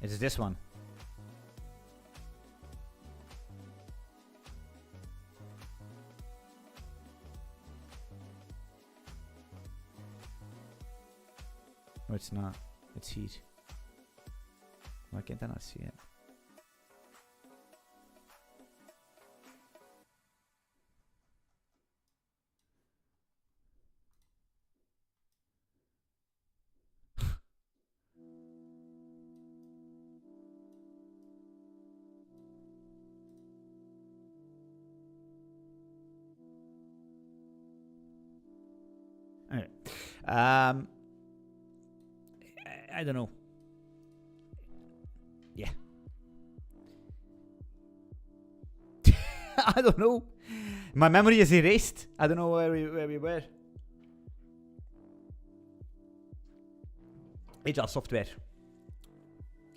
It's this one. No, it's not. It's heat. Why can't I not see it? Okay. I don't know. Yeah. I don't know. My memory is erased. I don't know where we were. Agile software.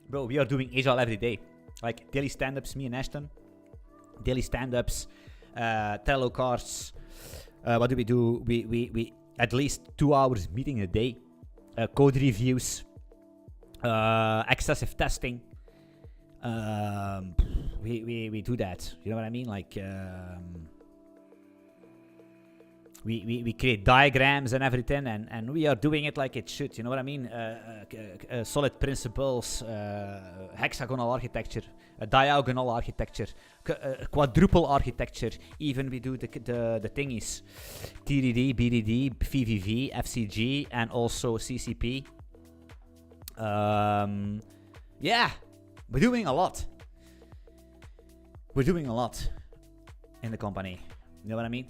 Bro, we are doing Agile every day. Like daily stand-ups, me and Ashton. Daily stand-ups, Trello cards. What do? We at least 2 hours meeting a day. Code reviews. Excessive testing. We do that. You know what I mean? Like we create diagrams and everything, and we are doing it like it should. You know what I mean? Solid principles, hexagonal architecture, diagonal architecture, quadruple architecture. Even we do the thingies, TDD, BDD, VVV, FCG, and also CCP. Yeah, we're doing a lot. We're doing a lot in the company. You know what I mean?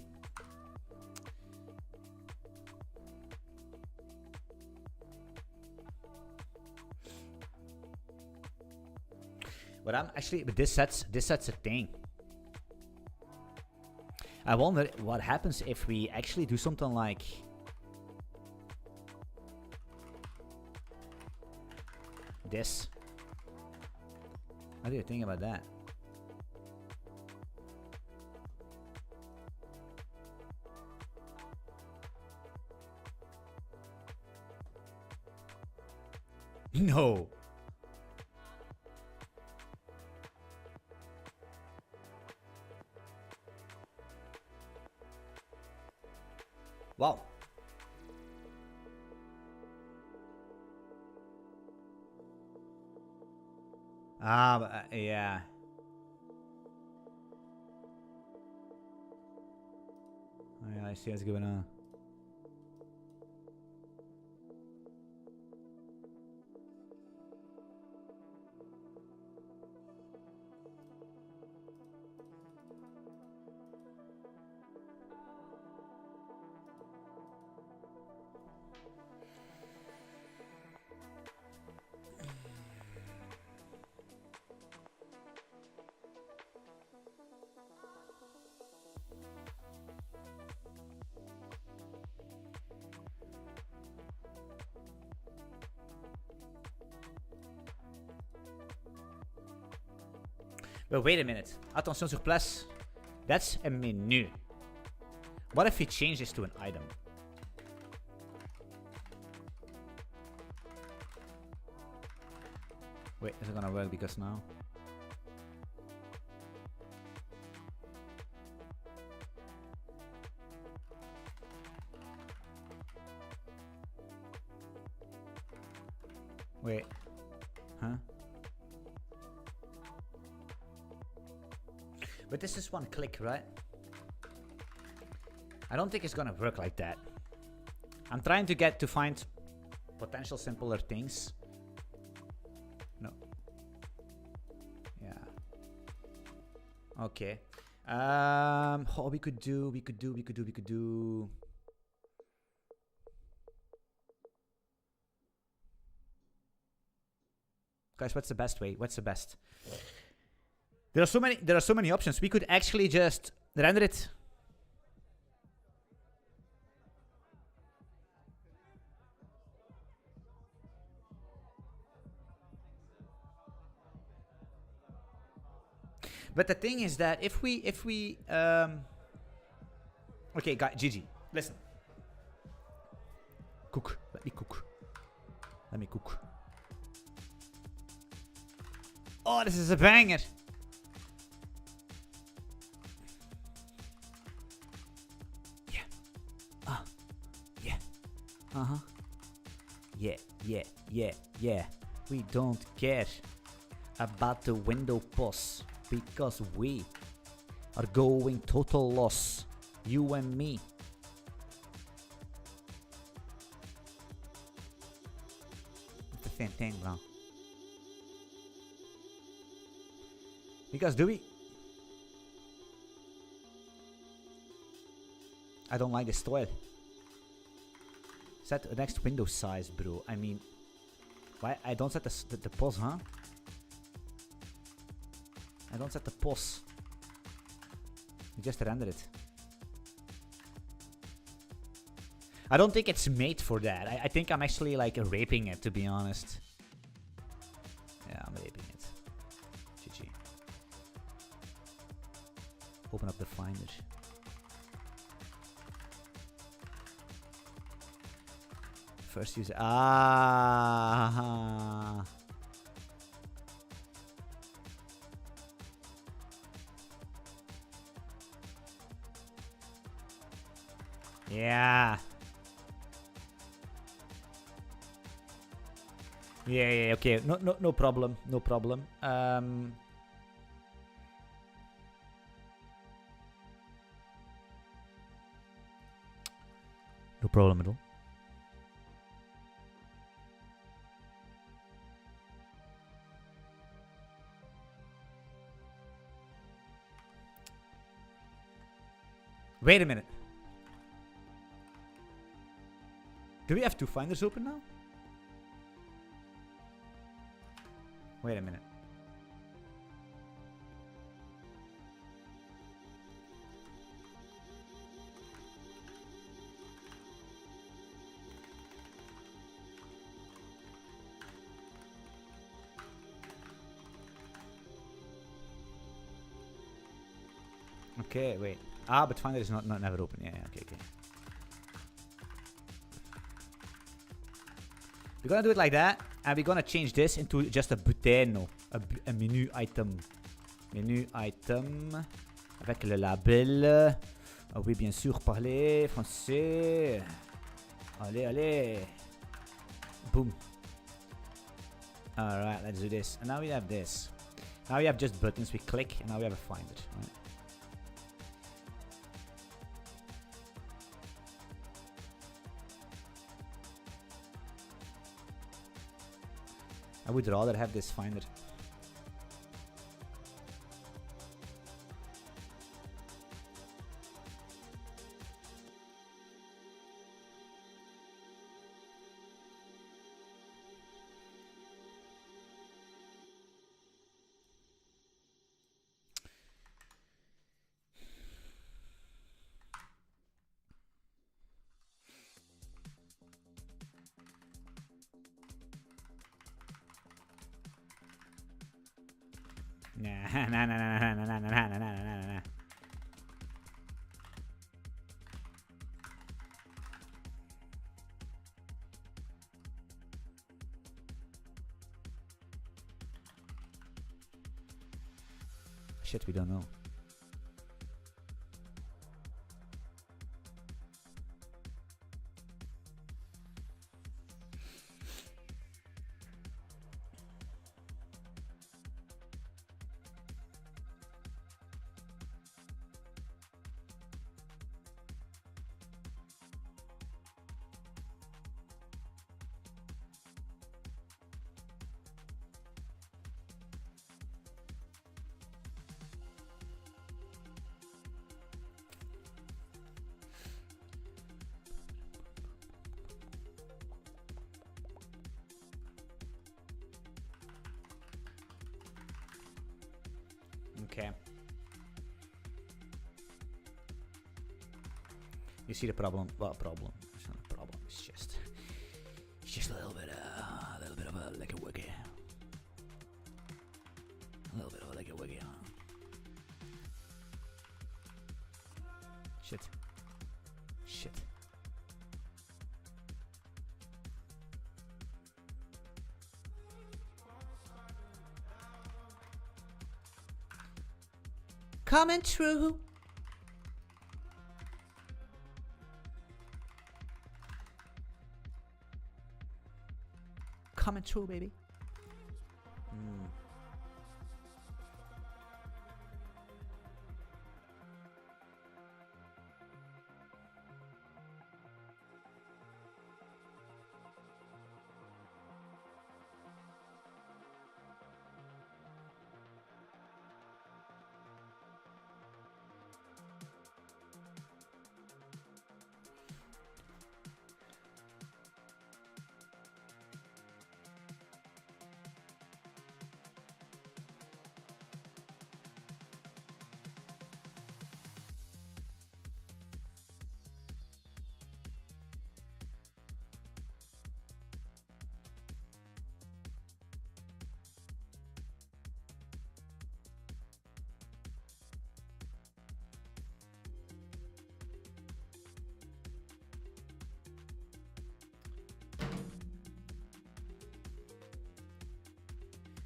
But I'm actually, but this sets a thing. I wonder what happens if we actually do something like... this. What do you think about that? No. Wow. Yeah. Oh, yeah, I see what's going on. But wait a minute. Attention sur place. That's a menu. What if we change this to an item? Wait, is it gonna work because now? Wait. Huh? But this is one click, right? I don't think it's gonna work like that. I'm trying to find potential simpler things. No. Yeah. Okay. Oh, we could do. Guys, what's the best way? What's the best? There are so many options. We could actually just render it. But the thing is that if we okay, guys, GG. Listen. Cook. Let me cook. Let me cook. Oh, this is a banger. Uh-huh. Yeah. We don't care about the window pause because we are going total loss. You and me. It's the same thing, bro. Because do we... I don't like this toilet. Set the next window size, bro. I mean, why I don't set the pause, huh? I don't set the pause. You just render it. I don't think it's made for that. I think I'm actually like raping it, to be honest. Yeah, I'm raping it. GG. Open up the Finder. First user. Ah. Yeah. Yeah, okay. No problem. No problem. No problem at all. Wait a minute. Do we have two Finders open now? Wait a minute. Okay, wait. Ah, but Finder is not never open. Yeah, okay, okay. We're gonna do it like that, and we're gonna change this into just a buteno, a menu item. Menu item, avec le label. Ah oui, bien sûr, parler français. Allez, allez. Boom. Alright, let's do this. And now we have this. Now we have just buttons, we click, and now we have a Finder. Right? I would rather have this Finder. Nah. Shit, we don't know. Okay. You see the problem? Well, problem. It's not a problem. It's just a little bit of a like a wiggy. A little bit of a like a wiggy, huh? Shit. Coming true. Coming true, baby.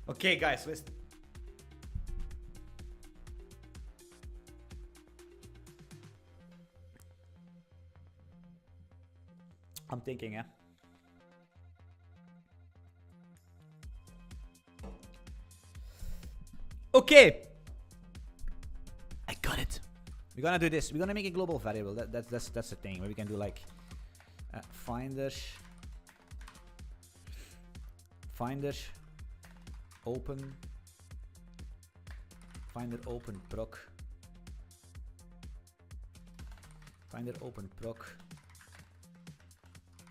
Okay, guys, listen. I'm thinking, yeah. Okay. I got it. We're gonna do this. We're gonna make a global variable. That's the thing. Where we can do like finder open proc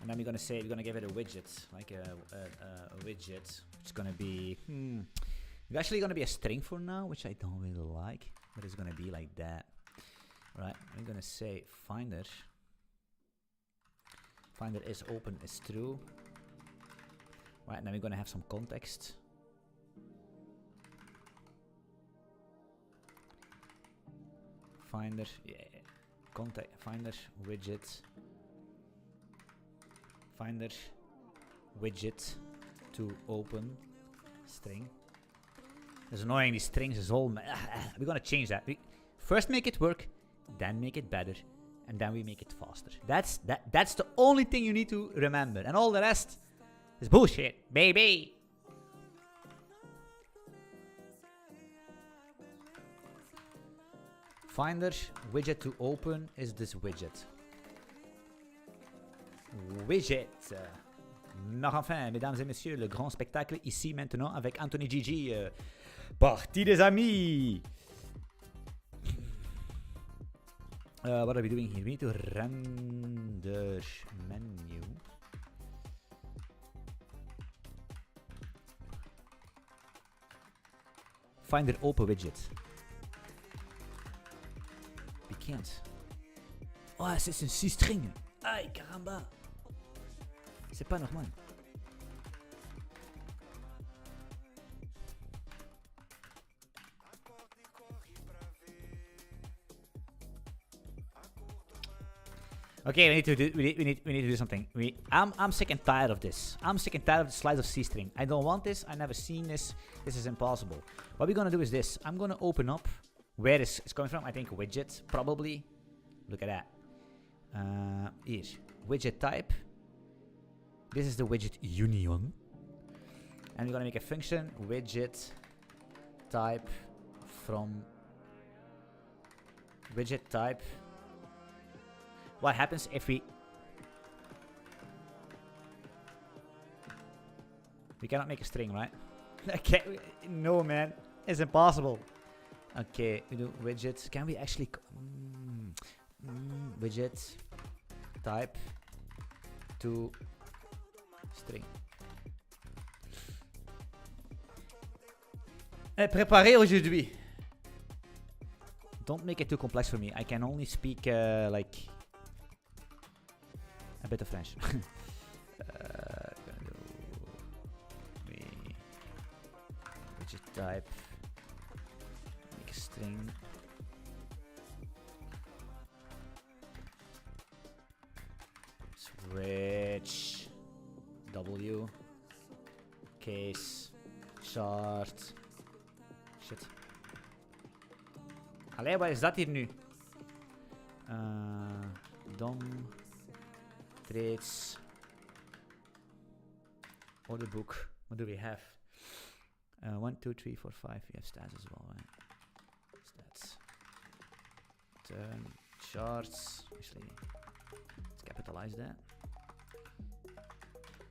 and then we're gonna say we're gonna give it a widget, like a widget, which is gonna be it's actually gonna be a string for now, which I don't really like, but it's gonna be like that. Right, I'm gonna say finder is open is true. Right, and then we're gonna have some context. Finder, yeah. Contact, Finder, widget. Finder, widget to open string. It's annoying, these strings is all... We're gonna change that. We first make it work, then make it better, and then we make it faster. That's the only thing you need to remember. And all the rest is bullshit, baby! Finder, widget to open is this widget. Widget. Mais enfin, mesdames et messieurs, le grand spectacle ici maintenant avec Anthony Gigi. Partie des amis. What are we doing here? We need to render menu. Finder open widget. We can't. Oh, c'est une C-string. Aïe, caramba. C'est pas normal. Okay, we need to do something. I'm sick and tired of this. I'm sick and tired of the slides of C-string. I don't want this. I never seen this. This is impossible. What we're gonna do is this. I'm gonna open up where it's coming from. I think widget probably. Look at that. Here, widget type. This is the widget union, and we're gonna make a function widget type from widget type. What happens if we cannot make a string, right? Okay, no man, it's impossible. Okay, we do widget. Can we actually widget type to string? Préparé aujourd'hui. Don't make it too complex for me. I can only speak like a bit of French. Widget type. Make a string. Switch. W. Case. Chart. Shit. Allee, wat is dat hier nu? Dom. Trades. Order book. What do we have? 1, 2, 3, 4, 5. We have stats as well, right? Stats. Turn. Charts. Actually, let's capitalize that.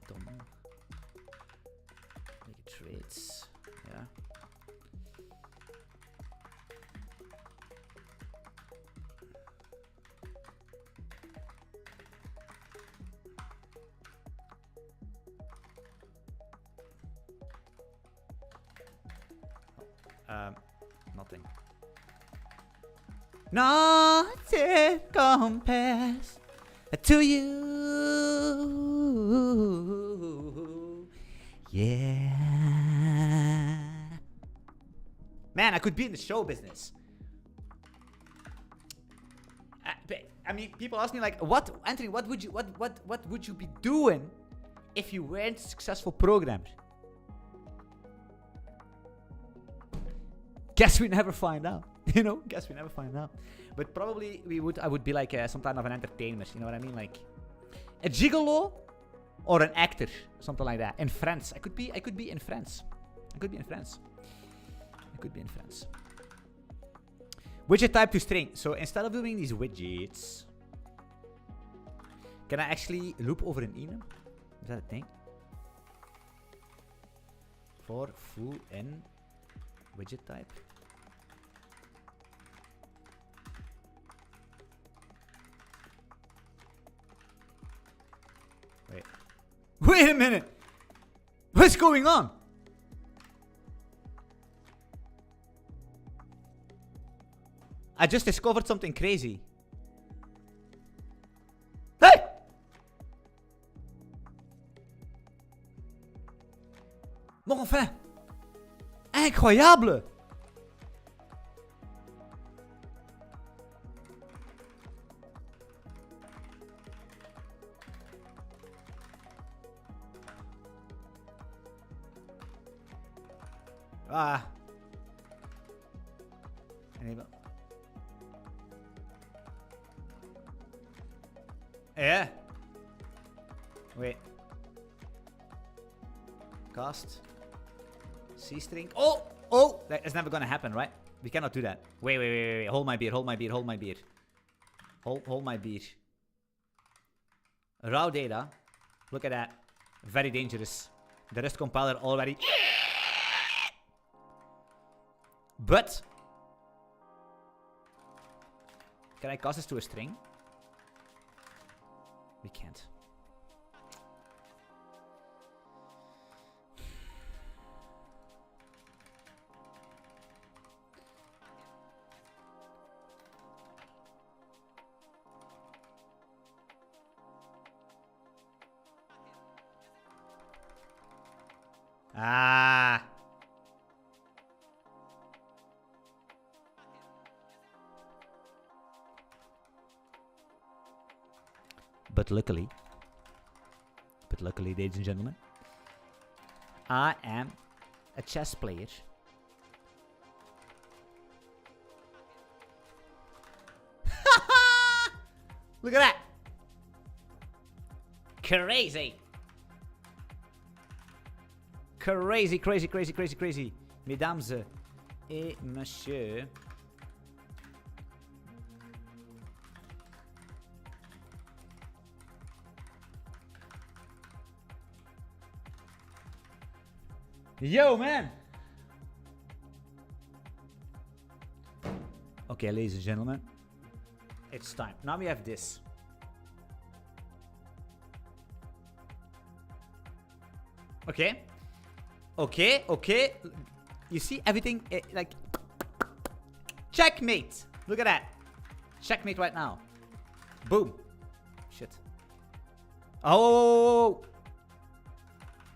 Dom. Make it trades. Yeah. Nothing. Nothing compares to you. Yeah. Man, I could be in the show business. I mean, people ask me like, "What, Anthony? What would you be doing if you weren't a successful programmer?" Guess we never find out. You know, guess we never find out. But probably I would be like some kind of an entertainer. You know what I mean? Like a gigolo or an actor, something like that. In France, I could be in France. I could be in France. Widget type to string. So instead of doing these widgets, can I actually loop over an enum? Is that a thing? For foo in widget type. Wait a minute! What's going on? I just discovered something crazy. Hey! Mais enfin! Incroyable! Enable. Yeah. Wait. Cast. C string. Oh! Oh! That is never gonna happen, right? We cannot do that. Wait. Hold my beer, hold my beer, hold my beer. Hold my beer. Raw data. Look at that. Very dangerous. The rest compiler already. But can I cast this to a string? We can't. Ah. But luckily, ladies and gentlemen, I am a chess player. Look at that! Crazy! Crazy. Mesdames et messieurs. Yo, man! Okay, ladies and gentlemen. It's time. Now we have this. Okay. You see everything like checkmate. Look at that. Checkmate right now. Boom. Shit. Oh.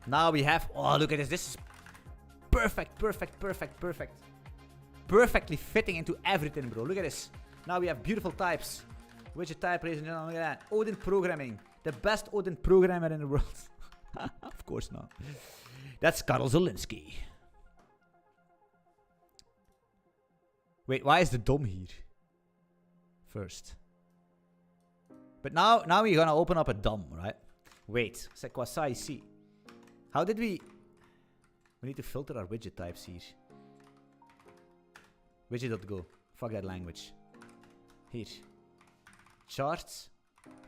Now we have. Oh, look at this. This is perfect. Perfectly fitting into everything, bro. Look at this. Now we have beautiful types. Widget type, ladies and gentlemen. Look at that. Odin programming. The best Odin programmer in the world. Of course not. That's Karl Zielinski. Wait, why is the DOM here? First. But now we're gonna open up a DOM, right? Wait, c'est quoi ça ici? How did we... We need to filter our widget types here. Widget.go. Fuck that language. Here. Charts.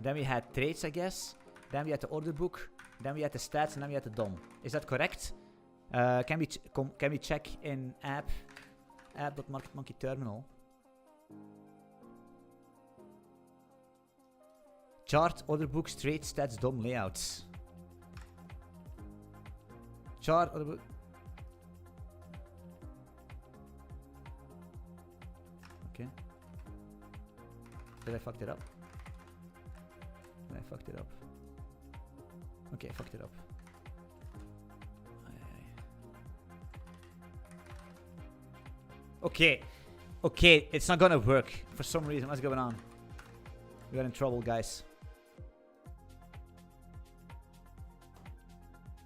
Then we had traits, I guess. Then we had the order book. Then we had the stats, and then we had the DOM. Is that correct? Can we check in app.marketmonkey terminal? Chart, order books, trade, stats, DOM, layouts. Chart, order book. Okay. Did I fuck it up? Okay, I fucked it up. Okay, it's not gonna work for some reason. What's going on? We got in trouble, guys.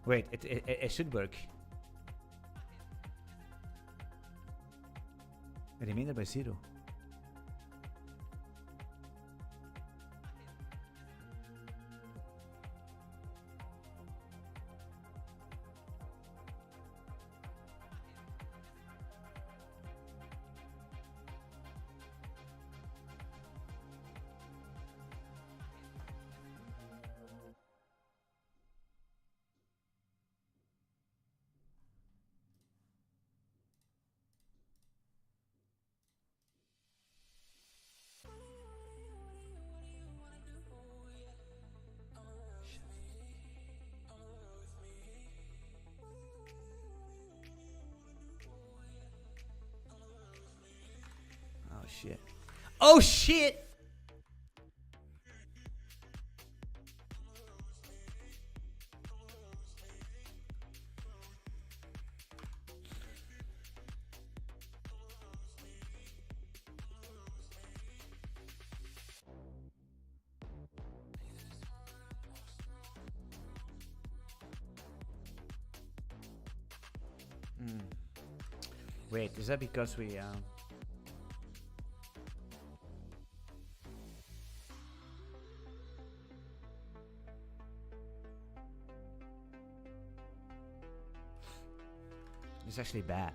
Wait, it should work. Remainder by 0. Shit. Oh shit! Wait, is that because we... It's actually bad.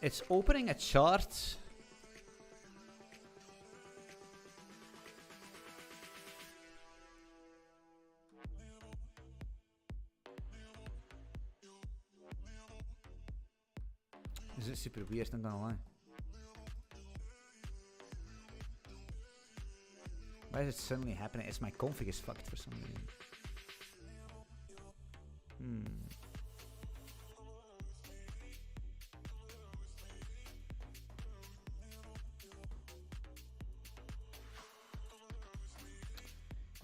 It's opening a chart. This is super weird, not gonna lie. Why is it suddenly happening? It's my config is fucked for some reason.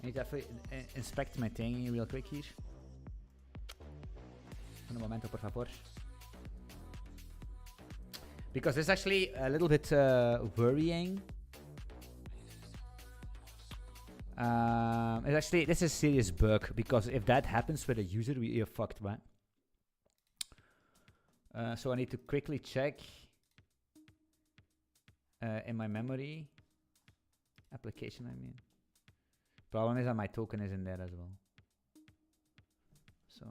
I need to inspect my thing real quick here. Un momento, por favor. Because this is actually a little bit worrying. It's actually, this is a serious bug, because if that happens with a user, we are fucked, man. So I need to quickly check in my memory. Application, I mean. Problem is that my token is in there as well. So...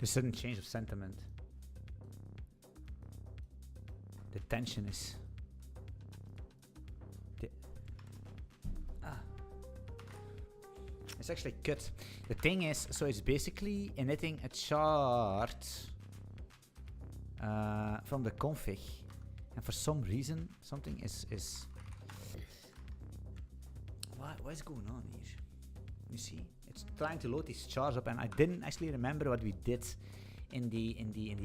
The sudden change of sentiment. The tension is... It's actually cut. The thing is, so it's basically emitting a chart from the config. And for some reason, something is... What is going on here? Let me see. It's trying to load these charts up, and I didn't actually remember what we did in the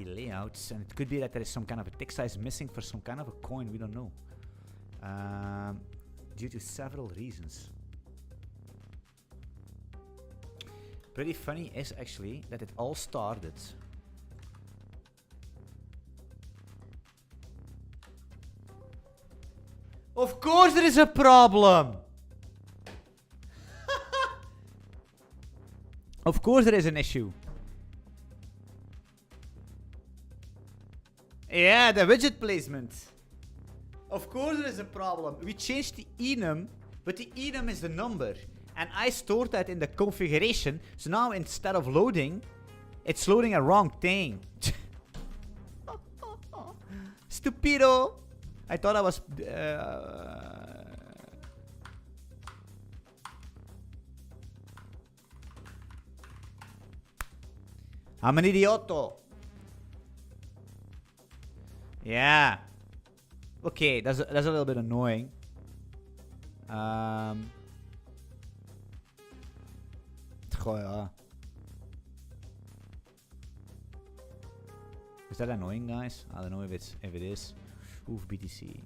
layouts, and it could be that there is some kind of a tick size missing for some kind of a coin. We don't know, due to several reasons. Pretty funny is actually that it all started. Of course there is a problem. Of course there is an issue. Yeah, the widget placement. Of course there is a problem. We changed the enum, but the enum is the number. And I stored that in the configuration. So now instead of loading, it's loading a wrong thing. Stupido. I thought I was... I'm an idioto. Yeah. Okay, that's a little bit annoying. Goh, ja. Is that annoying, guys? I don't know if it is. Oof, BTC.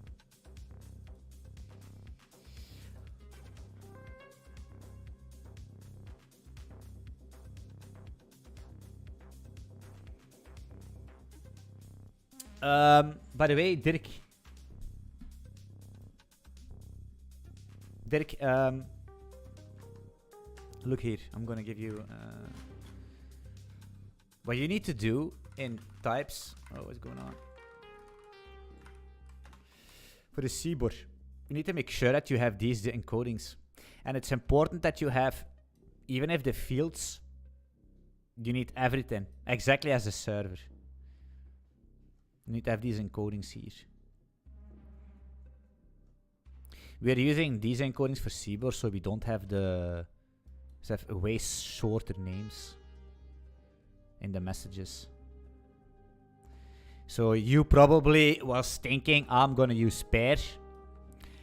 By the way, Dirk. Look here. I'm gonna give you what you need to do in types. Oh, what's going on? For the CBOR, you need to make sure that you have these encodings. And it's important that you have, even if the fields, you need everything. Exactly as a server. You need to have these encodings here. We are using these encodings for CBOR, so we don't have the... We have way shorter names in the messages. So you probably was thinking, I'm gonna use pair.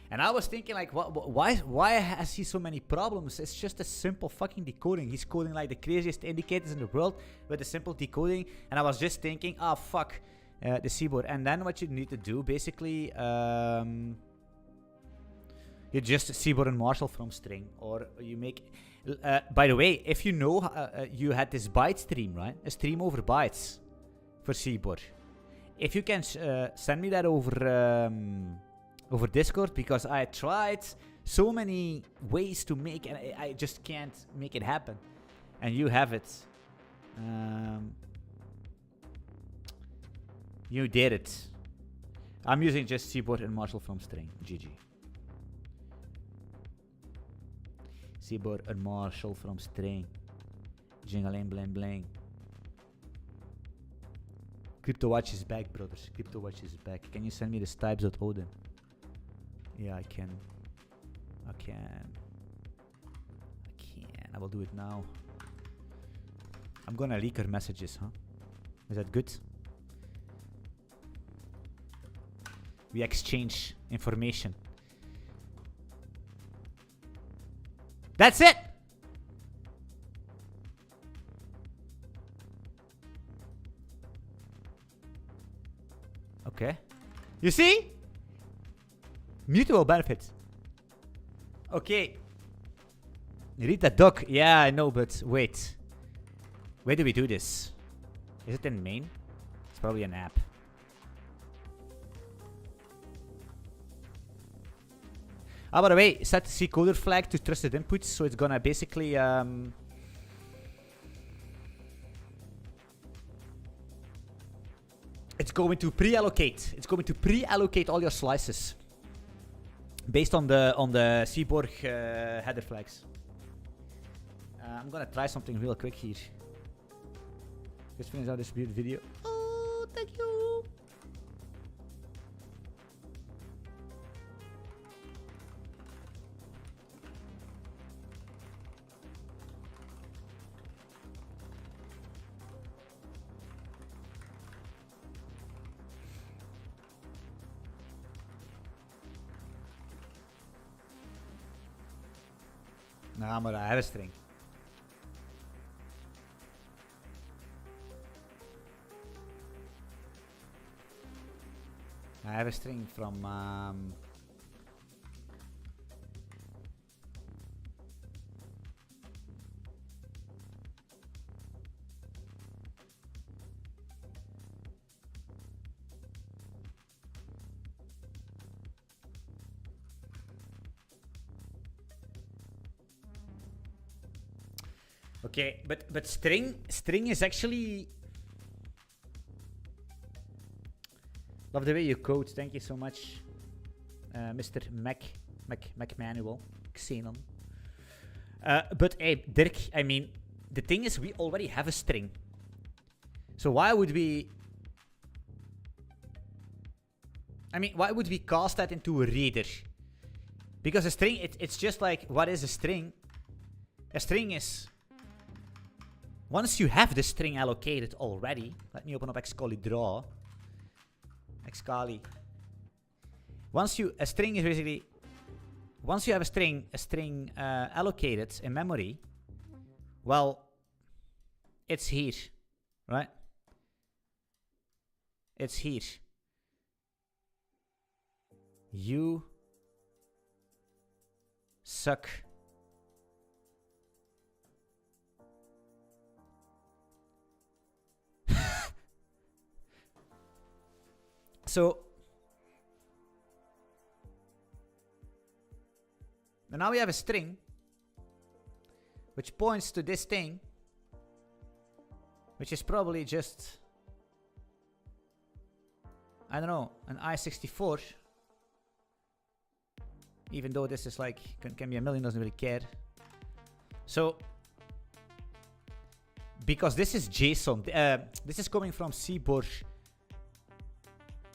And I was thinking like, why has he so many problems? It's just a simple fucking decoding. He's coding like the craziest indicators in the world with a simple decoding. And I was just thinking, oh fuck, the CBOR. And then what you need to do, basically, you just CBOR and Marshall from string. Or you make... by the way, if you know, you had this byte stream, right? A stream over bytes for CBOR. If you can send me that over over Discord, because I tried so many ways to make, and I just can't make it happen. And you have it. You did it. I'm using just CBOR and Marshall from string. GG. CBOR and Marshall from string. Jingling bling bling. CryptoWatch is back, brothers. CryptoWatch is back. Can you send me the types.odin? Yeah, I can. I can. I will do it now. I'm gonna leak her messages, huh? Is that good? We exchange information. That's it! Okay. You see? Mutual benefits. Okay. Read the doc. Yeah, I know, but wait. Where do we do this? Is it in main? It's probably an app. Ah, by the way, set C coder flag to trusted inputs, so it's gonna basically it's going to pre-allocate. It's going to pre-allocate all your slices based on the CBOR header flags. I'm gonna try something real quick here. Just finish out this video. Oh, thank you. Nah, maar I have a string. I have a string from okay, but string is actually... Love the way you code. Thank you so much, Mr. McManuel Xenon. But hey, Dirk, I mean, the thing is, we already have a string. So why would we... I mean, why would we cast that into a reader? Because a string, it's just like, what is a string? A string is... Once you have the string allocated already, let me open up Xcoli Draw. Excali. Once you a string is basically once you have a string allocated in memory, well, it's here, right? It's here. You suck. So now we have a string which points to this thing, which is probably just, I don't know, an I-64. Even though this is like, can be a million, doesn't really care. So, because this is JSON, this is coming from CBOR.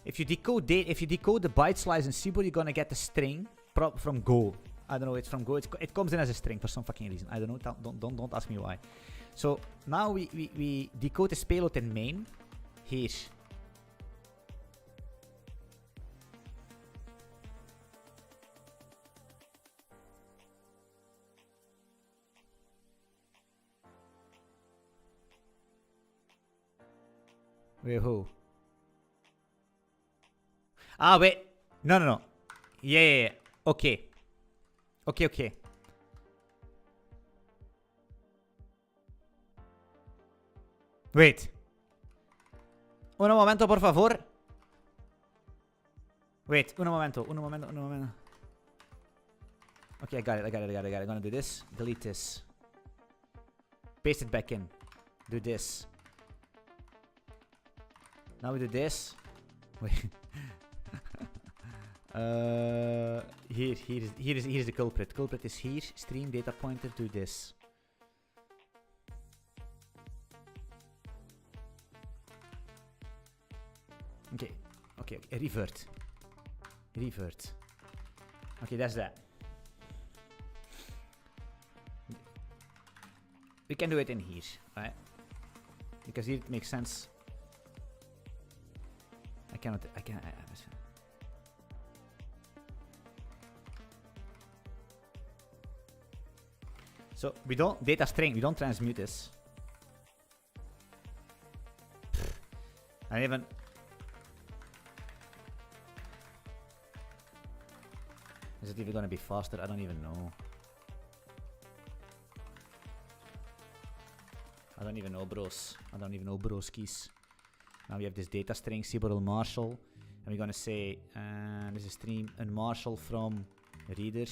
If you decode the byte slice in CBOR, you're gonna get a string from Go. I don't know, it's from Go. It comes in as a string for some fucking reason. I don't know. Don't ask me why. So now we decode this payload in main here. Wait, who? Ah, wait. No. Yeah. Okay. Wait. Un momento, por favor. Wait, un momento. Okay, I got it. I'm gonna do this. Delete this. Paste it back in. Do this. Now we do this. Wait. Here's the culprit. Culprit is here. Stream data pointer. Do this. Okay. Revert. Okay, that's that. We can do it in here, right? Because here it makes sense. I cannot. So we don't data string. We don't transmute this. I even. Is it even gonna be faster? I don't even know. I don't even know, bros. Broskies. Now we have this data string, CBOR Marshall. And we're gonna say, this is stream and Marshall from reader.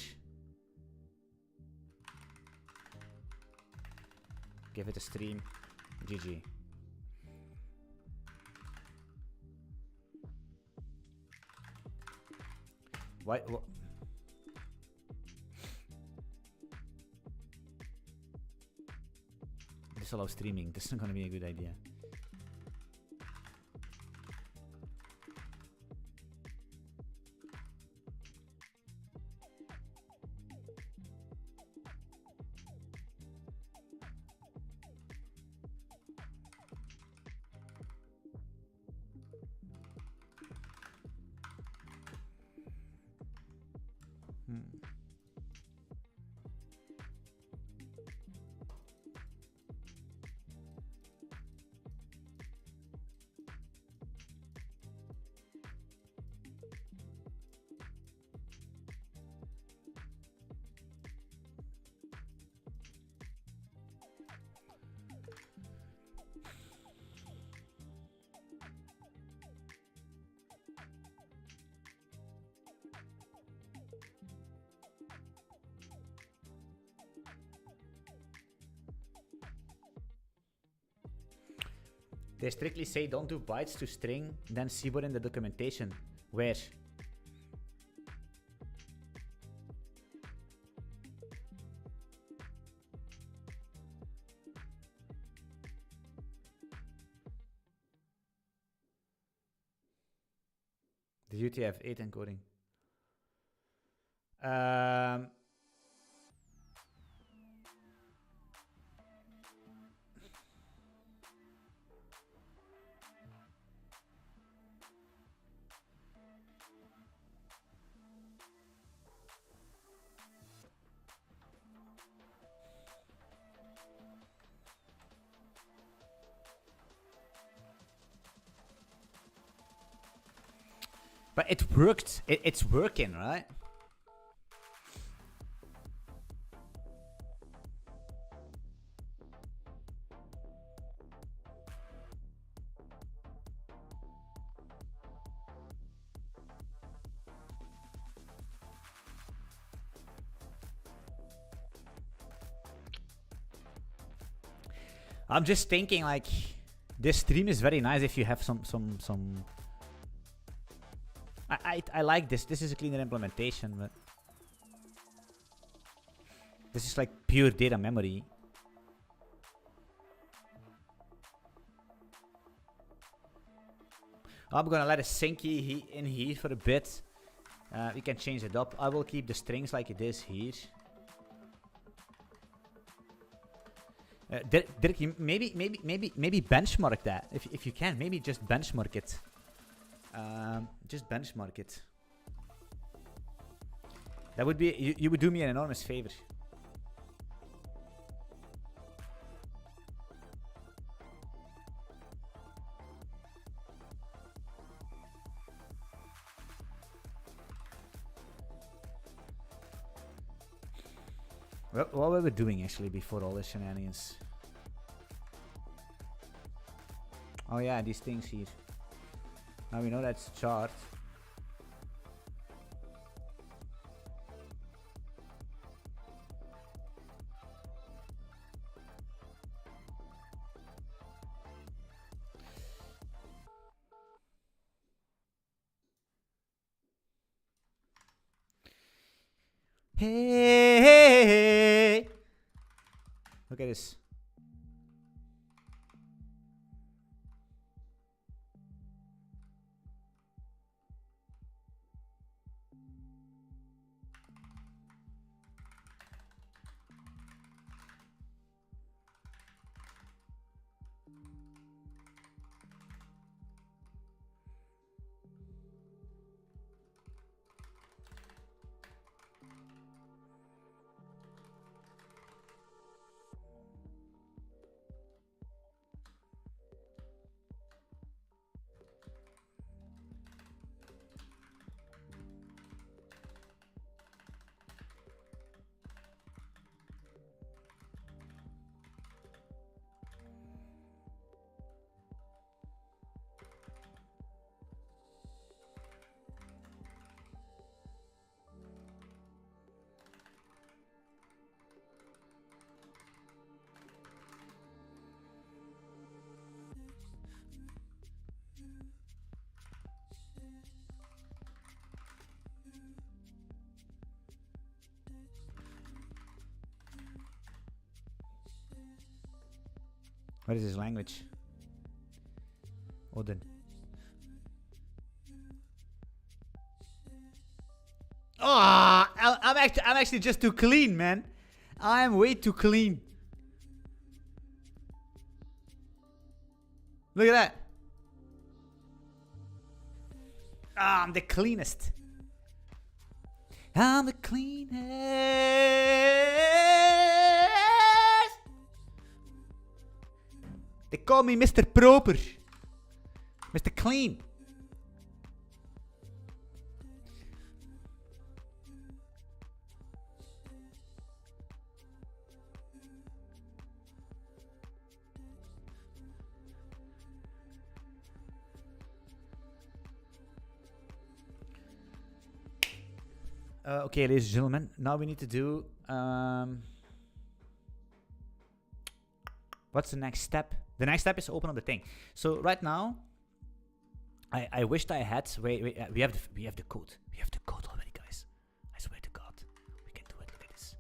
Give it a stream. GG. Why? This allows streaming. This isn't gonna be a good idea. They strictly say don't do bytes to string, then CBOR in the documentation. Where? The UTF-8 encoding. But it worked. It's working, right? I'm just thinking like this stream is very nice if you have some I like this. This is a cleaner implementation, but this is like pure data memory. I'm gonna let it sink in here for a bit. We can change it up. I will keep the strings like it is here. Dirk, maybe benchmark that if you can. Maybe just benchmark it. Just benchmark it. That would be you would do me an enormous favor. What were we doing actually before all the shenanigans? Oh yeah, these things here. Now we know that's a chart. Hey, look at this. What is his language? Odin. Oh, I'm actually just too clean, man. I'm way too clean. Look at that. Ah, I'm the cleanest. I'm the cleanest. They call me Mr. Proper. Mr. Clean. Okay, ladies and gentlemen, now we need to do... what's the next step? The next step is to open up the thing. So right now, I wished I had... Wait, we have the code. We have the code already, guys. I swear to God. We can do it. Look at this.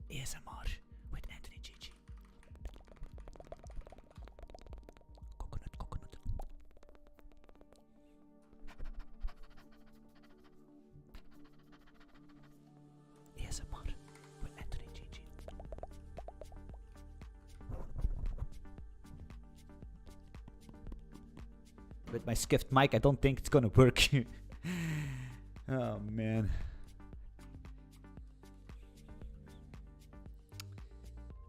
ASMR with Anthony GG. Coconut. ASMR with Anthony GG. With my skiffed mic, I don't think it's gonna work. Oh man.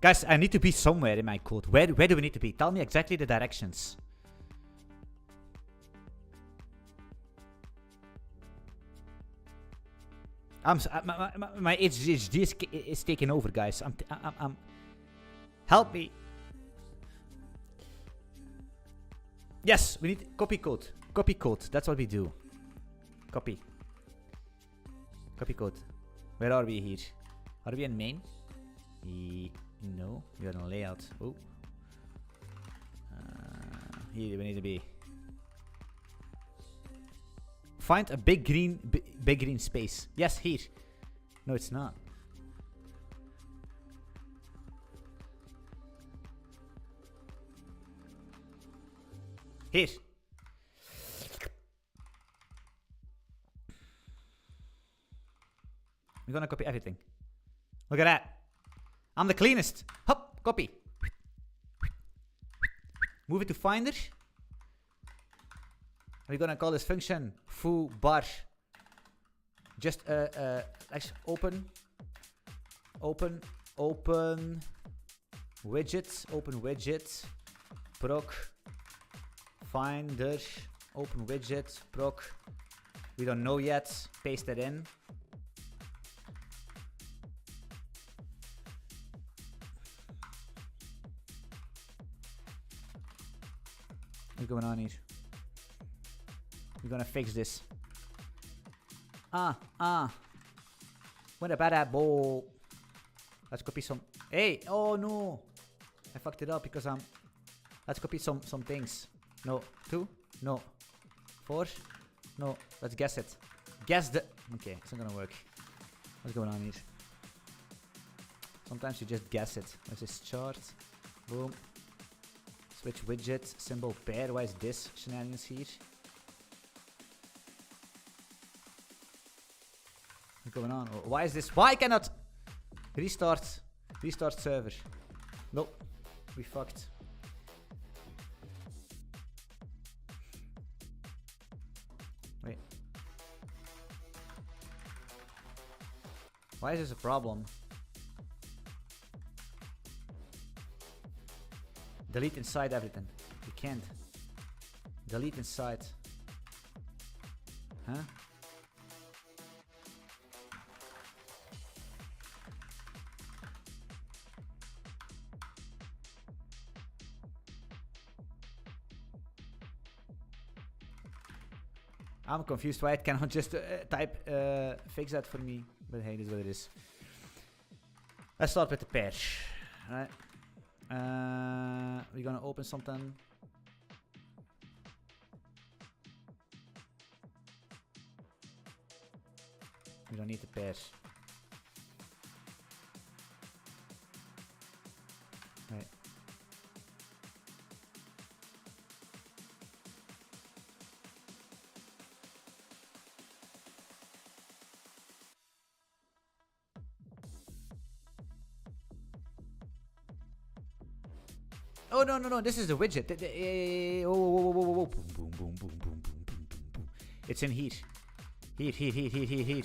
Guys, I need to be somewhere in my code. Where do we need to be? Tell me exactly the directions. My HDD is taking over, guys. I'm help me. Yes, we need copy code. Copy code. That's what we do. Copy. Copy code. Where are we here? Are we in main? No, we are in layout. Oh. Here we need to be. Find a big green space. Yes, here. No, it's not. Here. We're gonna copy everything. Look at that. I'm the cleanest. Hop, copy. Move it to Finder. We're gonna call this function foo bar. Just actually open widget, proc Finder, open widget, proc. We don't know yet. Paste it in. What's going on here? We're gonna fix this. What about that ball? Let's copy some. Hey, oh no! I fucked it up because I'm. Let's copy some things. No, 2? No. 4? No. Let's guess it. Guess the. Okay, it's not gonna work. What's going on here? Sometimes you just guess it. There's this chart. Boom. Switch widget, symbol pair. Why is this shenanigans here? What's going on? Oh, why is this? Why cannot restart server? Nope. We fucked. Wait. Why is this a problem? Delete inside everything. You can't. Delete inside. Huh? I'm confused why it cannot just type fix that for me. But hey, this is what it is. Let's start with the pair. Alright. We're gonna open something. We don't need the pair. Right. Oh no! This is the widget. Oh, boom, boom, boom, boom, boom, boom, boom, boom. It's in here. Here.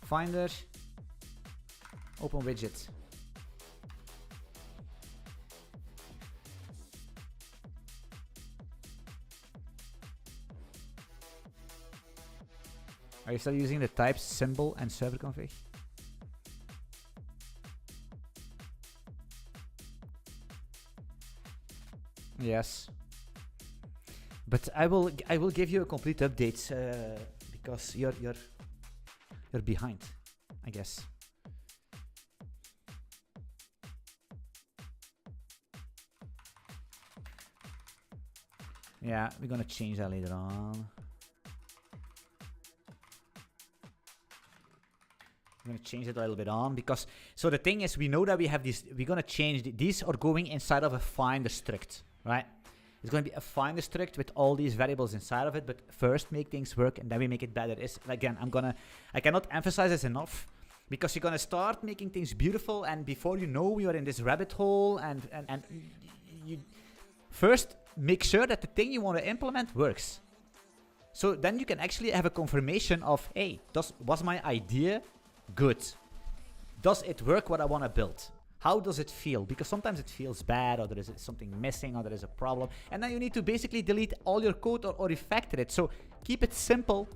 Finder. Open widget. Are you still using the types symbol and server config? Yes, but I will give you a complete update because you're behind, I guess. Yeah, we're gonna change that later on. I'm gonna change it a little bit on because so the thing is we know that we have these. We're gonna change these are going inside of a finder struct. Right? It's going to be a finder struct with all these variables inside of it, but first make things work and then we make it better. Again, I cannot emphasize this enough because you're going to start making things beautiful and before you know you are in this rabbit hole and you first make sure that the thing you want to implement works. So then you can actually have a confirmation of, hey, was my idea good? Does it work what I want to build? How does it feel? Because sometimes it feels bad, or there is something missing, or there is a problem. And then you need to basically delete all your code or refactor it. So keep it simple.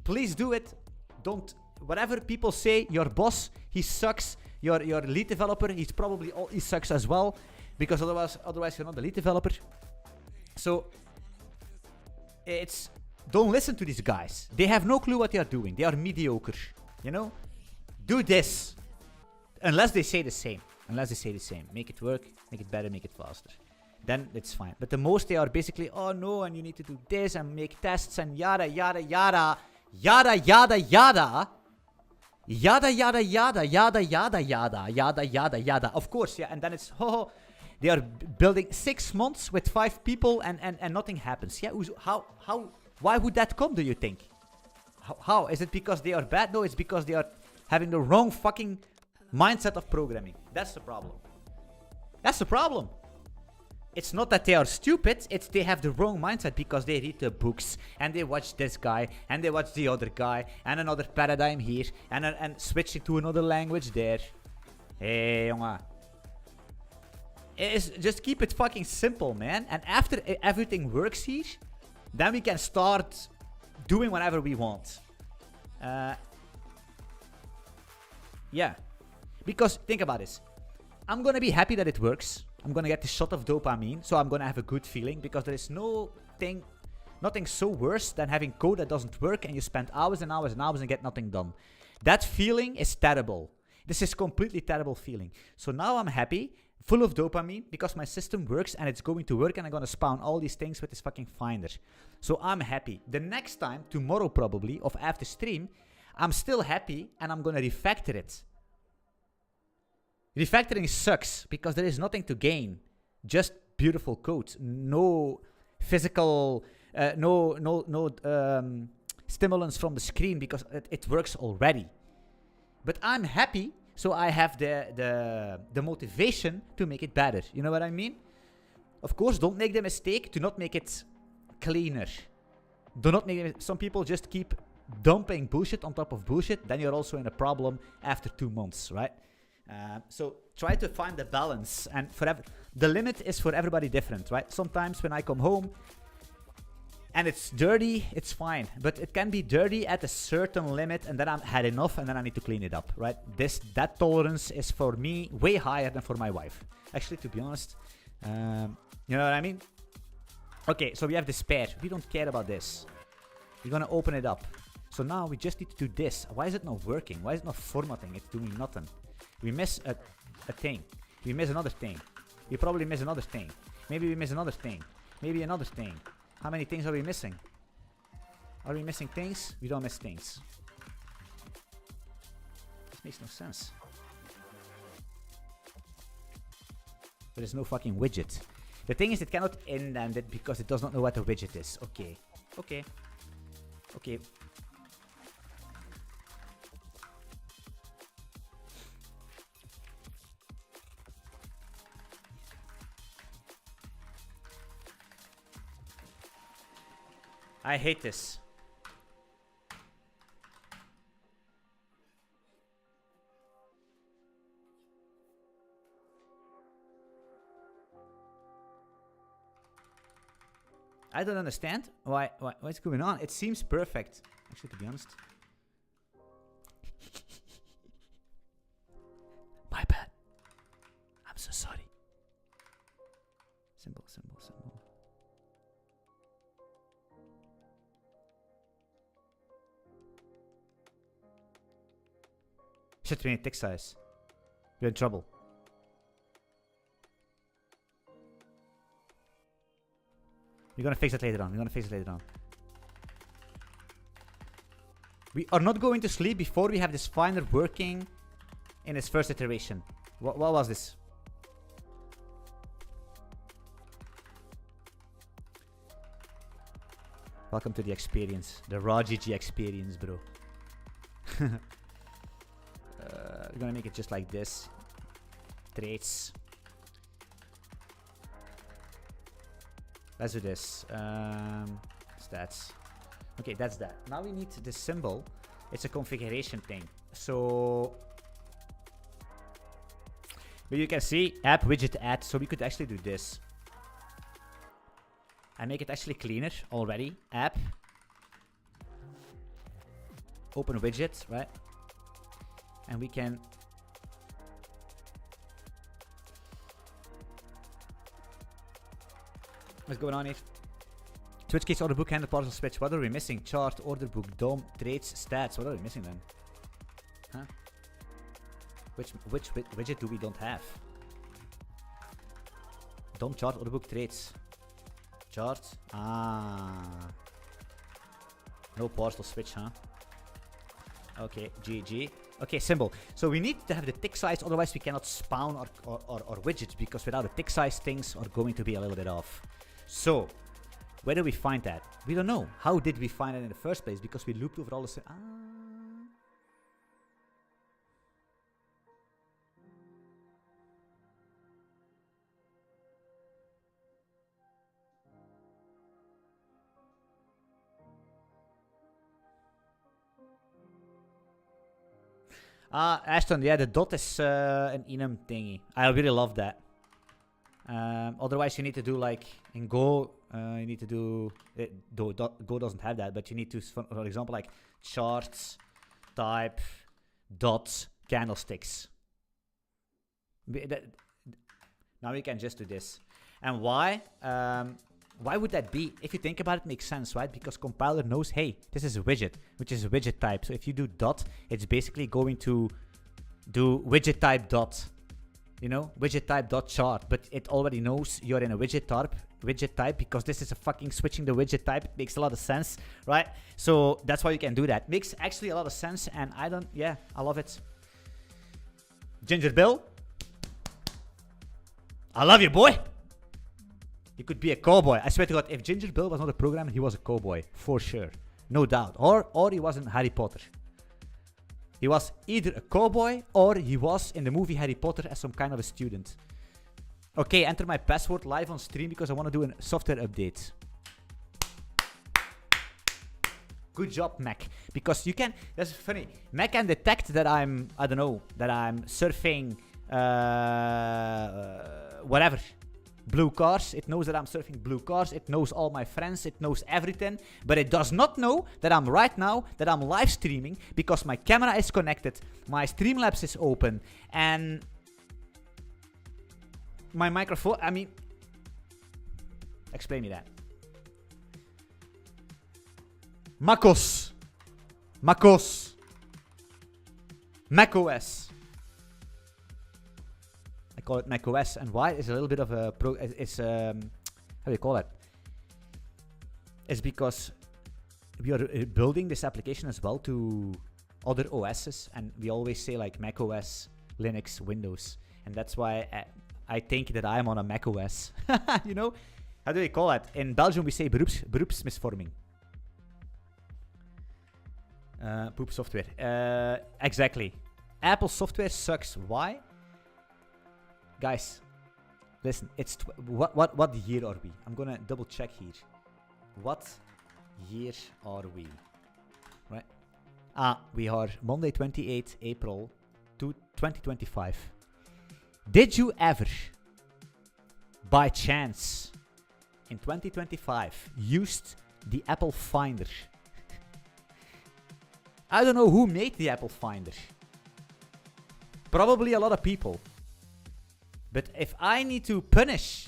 Please do it. Don't, whatever people say, your boss, he sucks. Your lead developer, he sucks as well. Because otherwise you're not the lead developer. So don't listen to these guys. They have no clue what they are doing. They are mediocre. You know? Do this. Unless they say the same. Make it work, make it better, make it faster. Then it's fine. But the most they are basically, oh no, and you need to do this and make tests and yada, yada, yada. Yada, yada, yada. Yada, yada, yada, yada, yada, yada, yada, yada, yada. Of course, yeah. And then it's, they are building 6 months with 5 people and nothing happens. Yeah, why would that come, do you think? How? Is it because they are bad? No, it's because they are having the wrong fucking mindset of programming. That's the problem. That's the problem. It's not that they are stupid, it's they have the wrong mindset because they read the books and they watch this guy and they watch the other guy and another paradigm here and switching to another language there. Hey, jongen. Just keep it fucking simple, man. And after everything works here, then we can start doing whatever we want. Yeah. Because think about this. I'm gonna be happy that it works. I'm gonna get the shot of dopamine, so I'm gonna have a good feeling because there is nothing so worse than having code that doesn't work and you spend hours and hours and hours and get nothing done. That feeling is terrible. This is completely terrible feeling. So now I'm happy, full of dopamine because my system works and it's going to work and I'm gonna spawn all these things with this fucking finder. So I'm happy. The next time, tomorrow probably, or after stream, I'm still happy and I'm gonna refactor it. Refactoring sucks because there is nothing to gain. Just beautiful code. No physical, no stimulants from the screen because it works already. But I'm happy, so I have the motivation to make it better. You know what I mean? Of course, don't make the mistake to not make it cleaner. Do not make it. Some people just keep dumping bullshit on top of bullshit. Then you're also in a problem after 2 months, right? So try to find the balance, and the limit is for everybody different, right? Sometimes when I come home and it's dirty, it's fine, but it can be dirty at a certain limit, and then I've had enough, and then I need to clean it up, right? That tolerance is for me way higher than for my wife. Actually, to be honest, you know what I mean? Okay, so we have the spare. We don't care about this. We're gonna open it up. So now we just need to do this. Why is it not working? Why is it not formatting? It's doing nothing. We miss a thing. We miss another thing. We probably miss another thing. Maybe we miss another thing. Maybe another thing. How many things are we missing? Are we missing things? We don't miss things. This makes no sense. There is no fucking widget. The thing is, it cannot indent it because it does not know what a widget is. Okay. Okay. Okay. I hate this. I don't understand what's going on. It seems perfect. Actually, to be honest. My bad. I'm so sorry. Symbol, symbol, symbol. Shit, we need tick size. We're in trouble. We're gonna fix it later on. We are not going to sleep before we have this finder working in its first iteration. What was this? Welcome to the experience. The raw GG experience, bro. We're gonna make it just like this. Traits. Let's do this. Stats. Okay, that's that. Now we need this symbol. It's a configuration thing. So But you can see app widget add, so we could actually do this. And make it actually cleaner already. App. Open widget, right? And we can... What's going on here? Switch case, order book, handle, parcel, switch. What are we missing? Chart, order book, DOM, trades, stats. What are we missing then? Huh? Which widget do we don't have? DOM, chart, order book, trades. Chart. Ah. No parcel switch, huh? Okay, GG. Okay, symbol. So we need to have the tick size, otherwise we cannot spawn our widgets, because without a tick size, things are going to be a little bit off. So, where do we find that? We don't know. How did we find it in the first place? Because we looped over all the... Ashton, yeah, the dot is an enum thingy. I really love that. Otherwise, you need to do like in Go, you need to do... Go doesn't have that, but you need to, for example, like charts, type, dot, candlesticks. Now we can just do this. And why? Why would that be? If you think about it, it makes sense, right? Because compiler knows, hey, this is a widget, which is a widget type. So if you do dot, it's basically going to do widget type dot. You know, widget type dot chart. But it already knows you're in a widget type, because this is a fucking switching the widget type. It makes a lot of sense, right? So that's why you can do that. Makes actually a lot of sense, and I love it. Ginger Bill, I love you, boy. You could be a cowboy. I swear to God, if Ginger Bill was not a programmer, he was a cowboy. For sure. No doubt. Or he was in Harry Potter. He was either a cowboy or he was in the movie Harry Potter as some kind of a student. Okay, enter my password live on stream because I want to do a software update. Good job, Mac. Because you can... That's funny. Mac can detect that I'm... I don't know. That I'm surfing... whatever. Blue cars. It knows that I'm surfing blue cars. It knows all my friends. It knows everything. But it does not know that I'm right now, that I'm live streaming, because my camera is connected, my Streamlabs is open, and my microphone... I mean... Explain me that. MacOS. MacOS. macOS. I call it macOS, and why is a little bit of a how do you call it? It's because we are building this application as well to other OSs, and we always say like macOS, Linux, Windows, and that's why I think that I'm on a macOS. You know, how do you call it? In Belgium we say beroepsmisvorming. Poop software. Exactly. Apple software sucks. Why? Guys, listen, it's what year are we? I'm gonna double check here. What year are we? Right? We are Monday 28th April 2025. Did you ever, by chance, in 2025, used the Apple Finder? I don't know who made the Apple Finder. Probably a lot of people. But if I need to punish,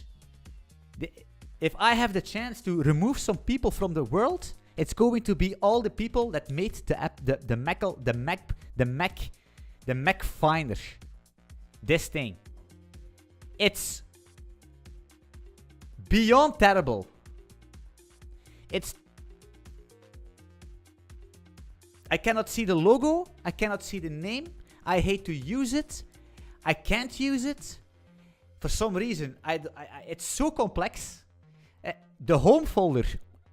if I have the chance to remove some people from the world, it's going to be all the people that made the app, the Mac Finder. This thing. It's beyond terrible. I cannot see the logo. I cannot see the name. I hate to use it. I can't use it. For some reason, it's so complex. The home folder,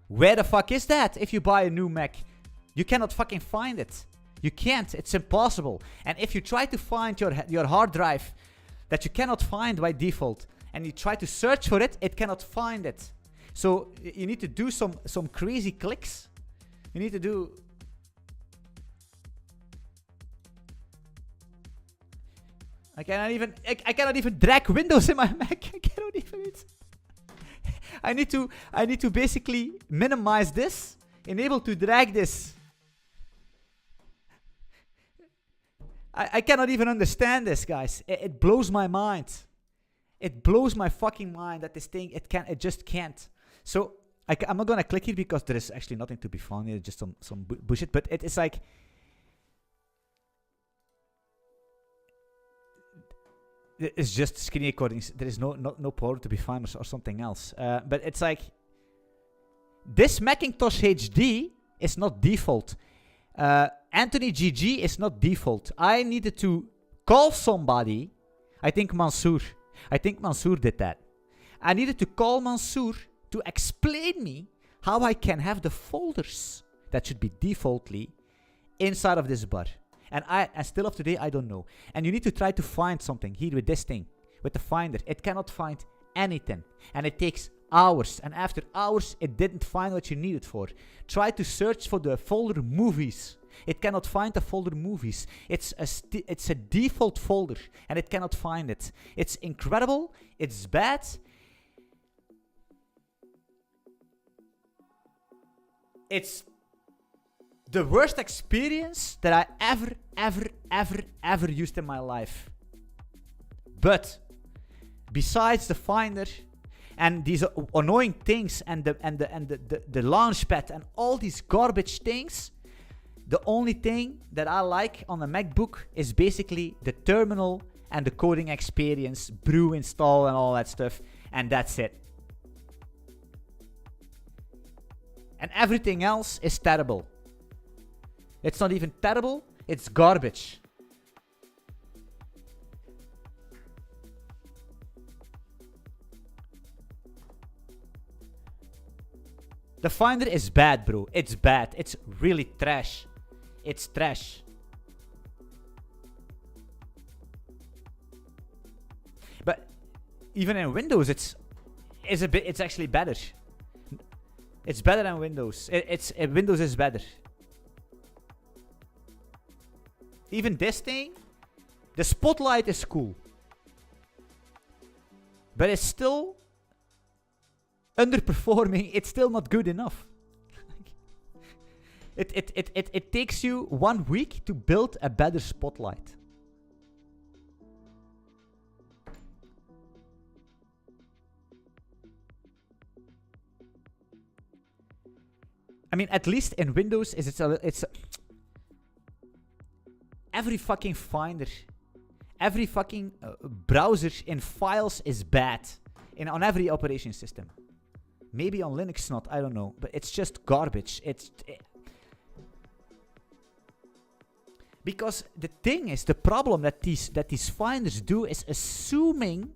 where the fuck is that? If you buy a new Mac, you cannot fucking find it. You can't. It's impossible. And if you try to find your hard drive that you cannot find by default, and you try to search for it, it cannot find it. So you need to do some crazy clicks. You need to do... I cannot even drag windows in my Mac. I cannot even. I need to basically minimize this, enable to drag this. I cannot even understand this, guys. It blows my mind. It blows my fucking mind that this thing, it just can't. So I'm not gonna click here because there is actually nothing to be found here, just some bullshit. But it's like, it's just screen recording. There is no power to be found or something else. But it's like, this Macintosh HD is not default. Anthony GG is not default. I needed to call somebody. I think Mansoor did that. I needed to call Mansoor to explain me how I can have the folders that should be defaultly inside of this bar. And still of today, I don't know. And you need to try to find something here with this thing, with the finder. It cannot find anything. And it takes hours. And after hours, it didn't find what you needed for. Try to search for the folder movies. It cannot find the folder movies. It's a default folder, and it cannot find it. It's incredible. It's bad. It's the worst experience that I ever used in my life. But besides the finder and these annoying things and the launchpad and all these garbage things, the only thing that I like on the MacBook is basically the terminal and the coding experience, brew install and all that stuff, and that's it. And everything else is terrible. It's not even terrible, it's garbage. The Finder is bad, bro. It's bad. It's really trash. It's trash. But even in Windows, it's actually better. It's better than Windows. Windows is better. Even this thing, the Spotlight is cool, but it's still underperforming. It's still not good enough. It takes you 1 week to build a better Spotlight. I mean, at least in Windows, it's every fucking Finder, every fucking browser in files is bad on every operation system. Maybe on Linux not, I don't know, but it's just garbage. Because the thing is, the problem that these finders do is assuming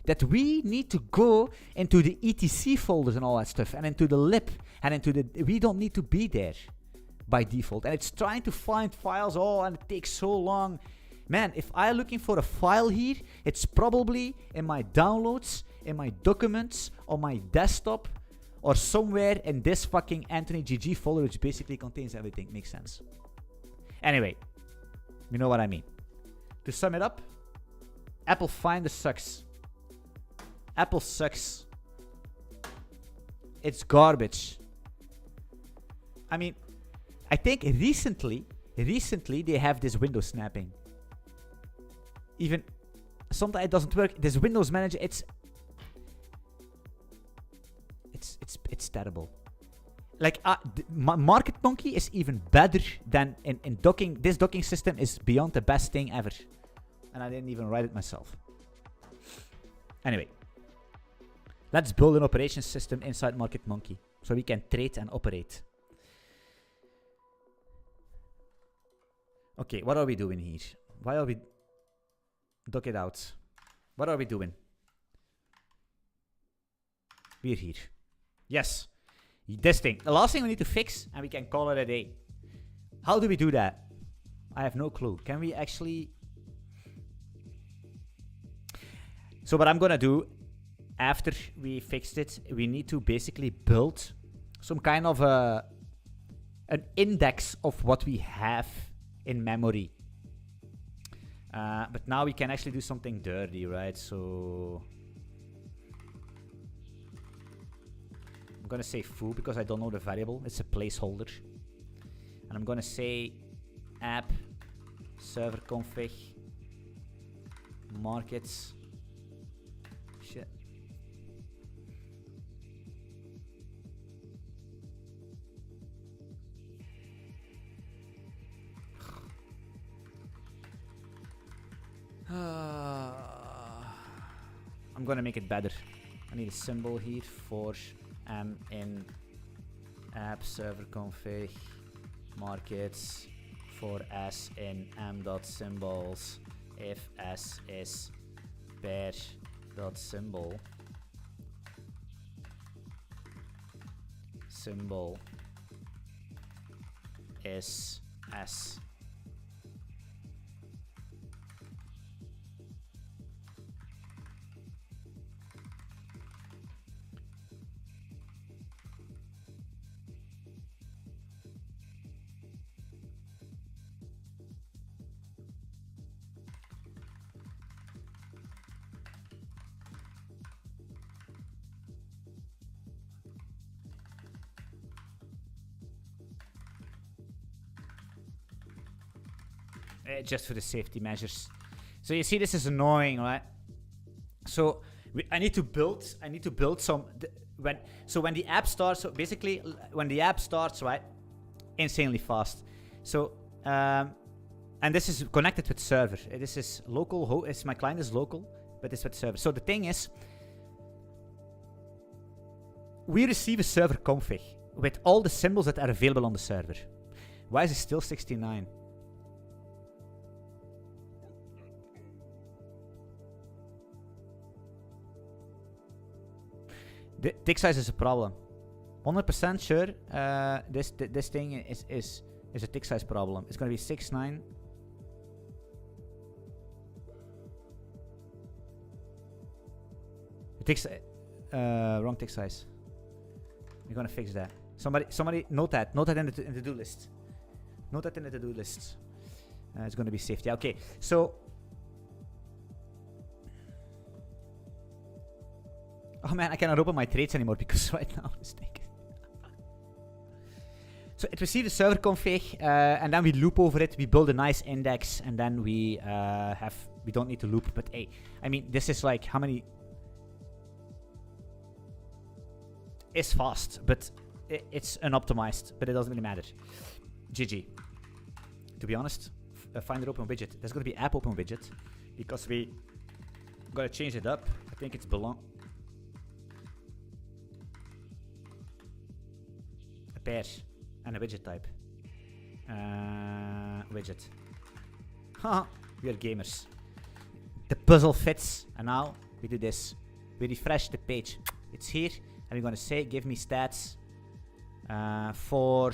that we need to go into the etc folders and all that stuff, and into the lib, and we don't need to be there by default. And it's trying to find files, and it takes so long. Man, if I'm looking for a file here, it's probably in my downloads, in my documents, on my desktop, or somewhere in this fucking Anthony GG folder, which basically contains everything. Makes sense. Anyway, you know what I mean. To sum it up, Apple Finder sucks. Apple sucks. It's garbage. I mean, I think recently they have this window snapping. Even sometimes it doesn't work. This Windows Manager, it's terrible. Like Market Monkey is even better than in docking. This docking system is beyond the best thing ever, and I didn't even write it myself. Anyway, let's build an operation system inside Market Monkey so we can trade and operate. Okay, what are we doing here? Why are we... Dock it out. What are we doing? We're here. Yes. This thing. The last thing we need to fix, and we can call it a day. How do we do that? I have no clue. Can we actually... So what I'm gonna do, after we fixed it, we need to basically build some kind of an index of what we have in memory. But now we can actually do something dirty, right? So I'm gonna say foo because I don't know the variable. It's a placeholder. And I'm gonna say app server config markets. Shit. I'm gonna make it better. I need a symbol here for in app server config markets for s in m.symbols if s is pair dot symbol symbol is s. Just for the safety measures. So you see, this is annoying, right? So I need to build some when the app starts. So basically, when the app starts, right, insanely fast. So and this is connected with server. This is local. My client is local, but it's with server. So the thing is, we receive a server config with all the symbols that are available on the server. Why is it still 69? The tick size is a problem. 100% sure. This thing is a tick size problem. It's gonna be 6.9. Wrong tick size. We're gonna fix that. Somebody note that. Note that in the to-do list. Note that in the to-do list. It's gonna be safety. Okay, so. Oh man, I cannot open my trades anymore because right now it's taken. So it receives the server config, and then we loop over it. We build a nice index, and then we don't need to loop. But hey, I mean, this is like how many? It's fast, but it's unoptimized. But it doesn't really matter. GG. To be honest, Finder open widget. There's gonna be app open widget because we gotta change it up. I think it's belong. Pair and a widget type. Widget. Haha, we are gamers. The puzzle fits, and now we do this. We refresh the page. It's here, and we're gonna say, give me stats for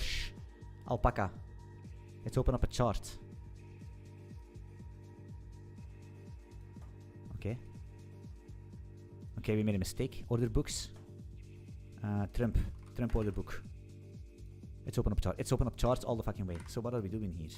alpaca. Let's open up a chart. Okay. Okay, we made a mistake. Order books. Trump order book. It's open up chart. It's open up charts all the fucking way. So what are we doing here?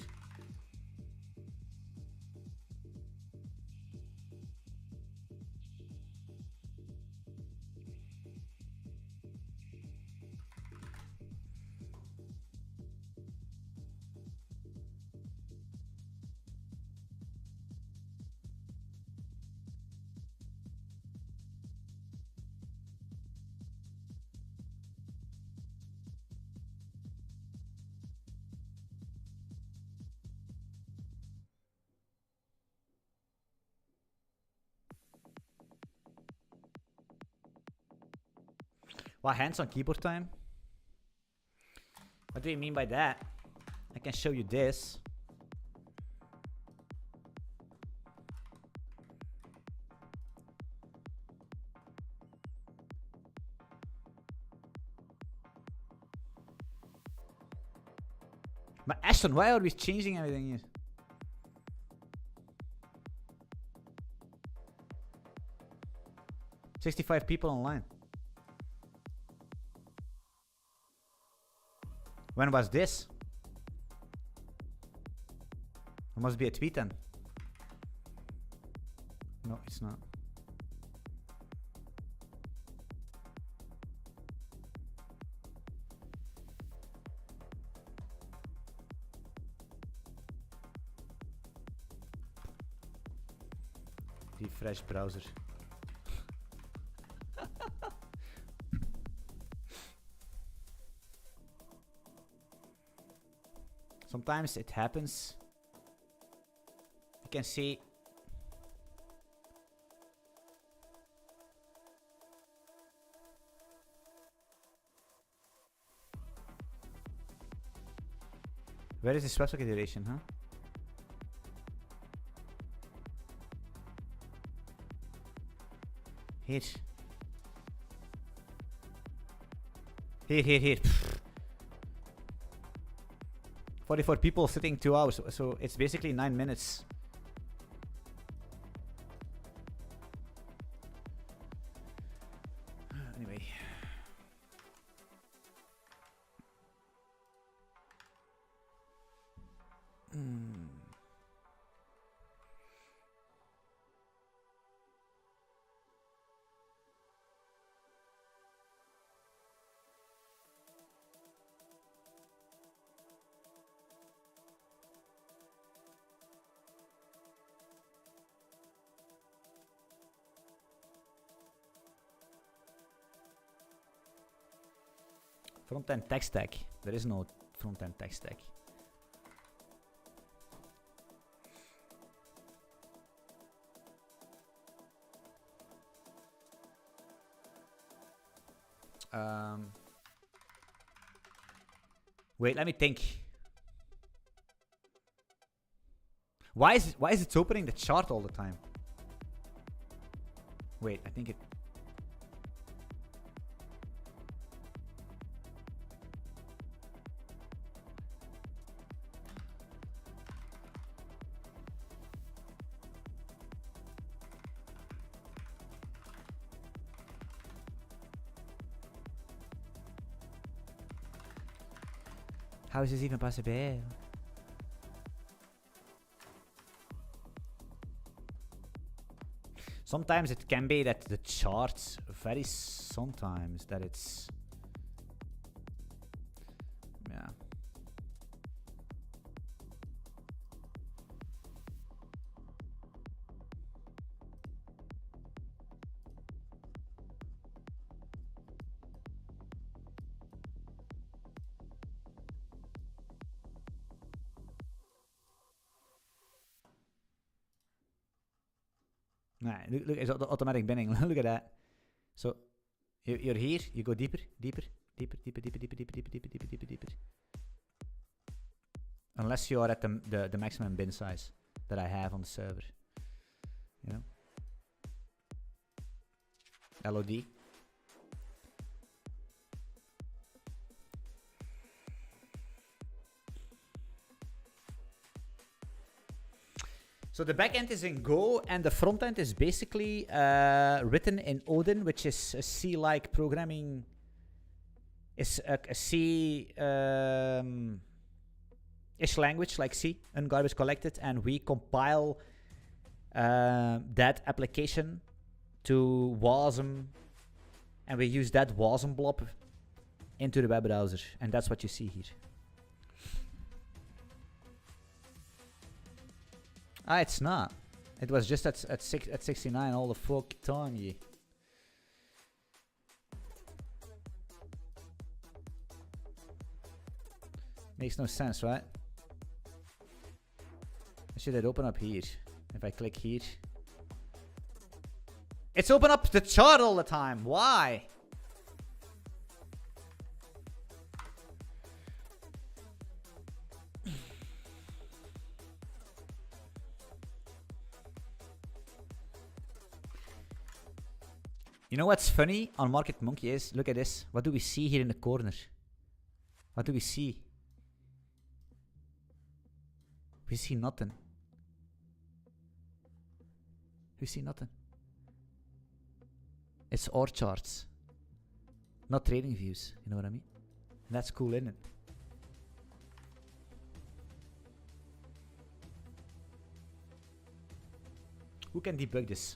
What, hands on keyboard time? What do you mean by that? I can show you this. But Ashton, why are we changing everything here? $65 people online. When was this? It must be a tweet then. No, it's not. Refresh browser. Sometimes it happens. You can see. Where is the swap socket duration, huh? Here. Here. 44 people sitting 2 hours, so it's basically 9 minutes. Anyway. Front-end tech stack. There is no front-end tech stack. Wait, let me think. Why is it opening the chart all the time? Wait, I think it. How is this even possible? Sometimes it can be that the charts vary sometimes, that it's... Yeah. Nah, look, it's automatic binning. Look at that. So, you're here, you go deeper. Unless you are at the maximum bin size that I have on the server. You know? LOD. So the backend is in Go, and the front end is basically written in Odin, which is a C-like programming. It's a C-ish language, like C, ungarbage collected, and we compile that application to WASM, and we use that WASM blob into the web browser, and that's what you see here. Ah, it's not. It was just at 69 all the fuck time, yeah. Makes no sense, right? Should it open up here? If I click here. It's open up the chart all the time. Why? You know what's funny on Market Monkey is, look at this. What do we see here in the corner? What do we see? We see nothing. We see nothing. It's our charts, not trading views. You know what I mean? And that's cool, isn't it? Who can debug this?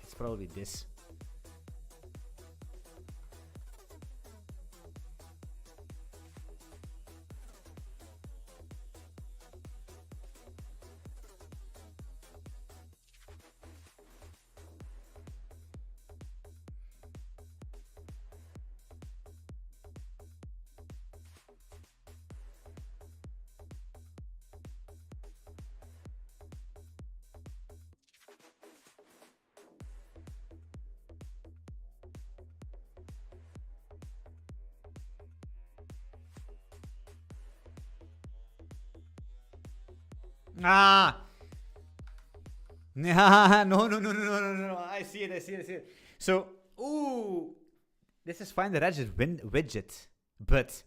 It's probably this. Ah! No, no, no, no, no, no, no. I see it. So, ooh, this is Find the Reddit widget, but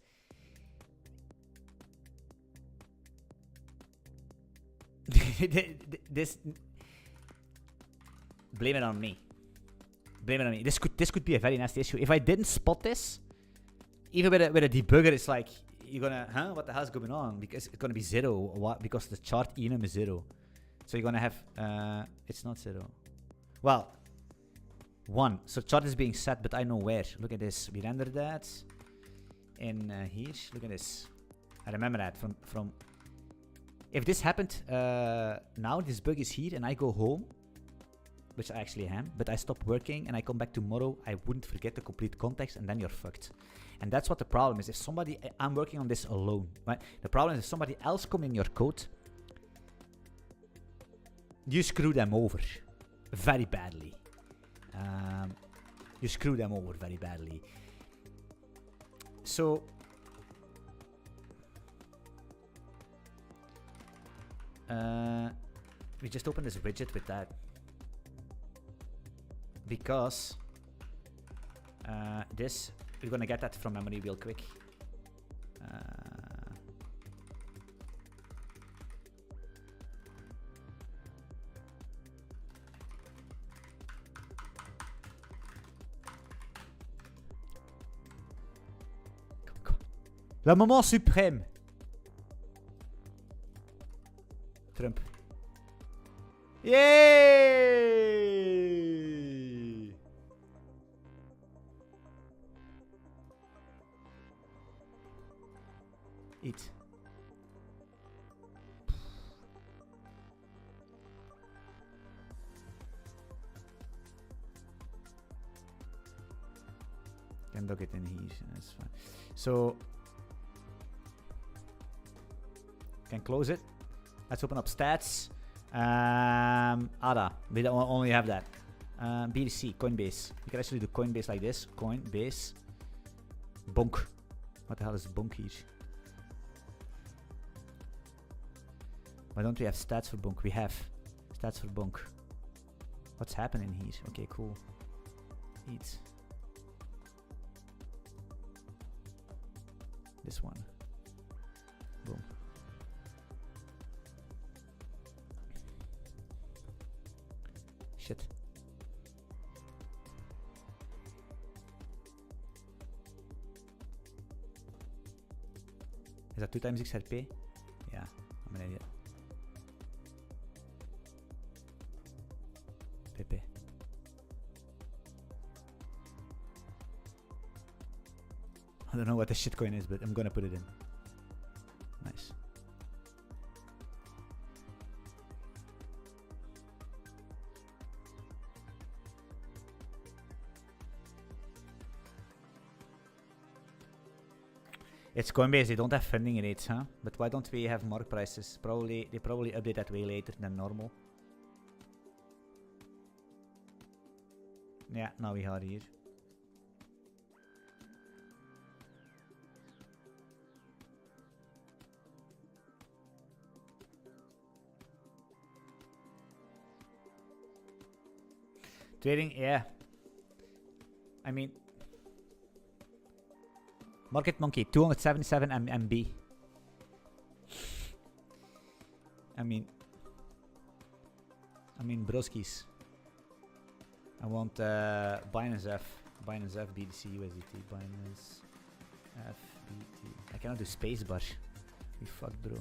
this, blame it on me. This could be a very nasty issue. If I didn't spot this, even with a debugger, it's like you're gonna, what the hell's going on? Because it's gonna be 0. What? Because the chart enum is 0. So you're gonna have, it's not 0. Well, 1. So chart is being set, but I know where. Look at this. We render that in here. Look at this. I remember that from. If this happened now, this bug is here, and I go home, which I actually am, but I stop working and I come back tomorrow, I wouldn't forget the complete context, and then you're fucked. And that's what the problem is. If somebody, I'm working on this alone, right? The problem is if somebody else come in your code, you screw them over very badly. You screw them over very badly. So we just open this widget with that because this, we're gonna get that from memory real quick. Le moment suprême. Trump. Yay! Eat. Can dock it in here, that's fine. So can close it. Let's open up stats. ADA. We don't only have that. BTC, Coinbase. You can actually do Coinbase like this. Coinbase. Bonk. What the hell is Bonk here? Why don't we have stats for Bonk? We have stats for Bonk. What's happening here? Okay, cool. Eat. This one. Boom. Shit. Is that 2 times XRP? Yeah, I'm an idiot. PP. I don't know what the shitcoin is, but I'm gonna put it in. Nice. It's Coinbase. They don't have funding rates, huh? But why don't we have mark prices? They probably update that way later than normal. Yeah, now we are here. Trading, yeah. I mean, Market Monkey, 277 MB. I mean, broskies. I want Binance F, BTC, USDT, Binance F, BT. I cannot do spacebar. You fucked, bro.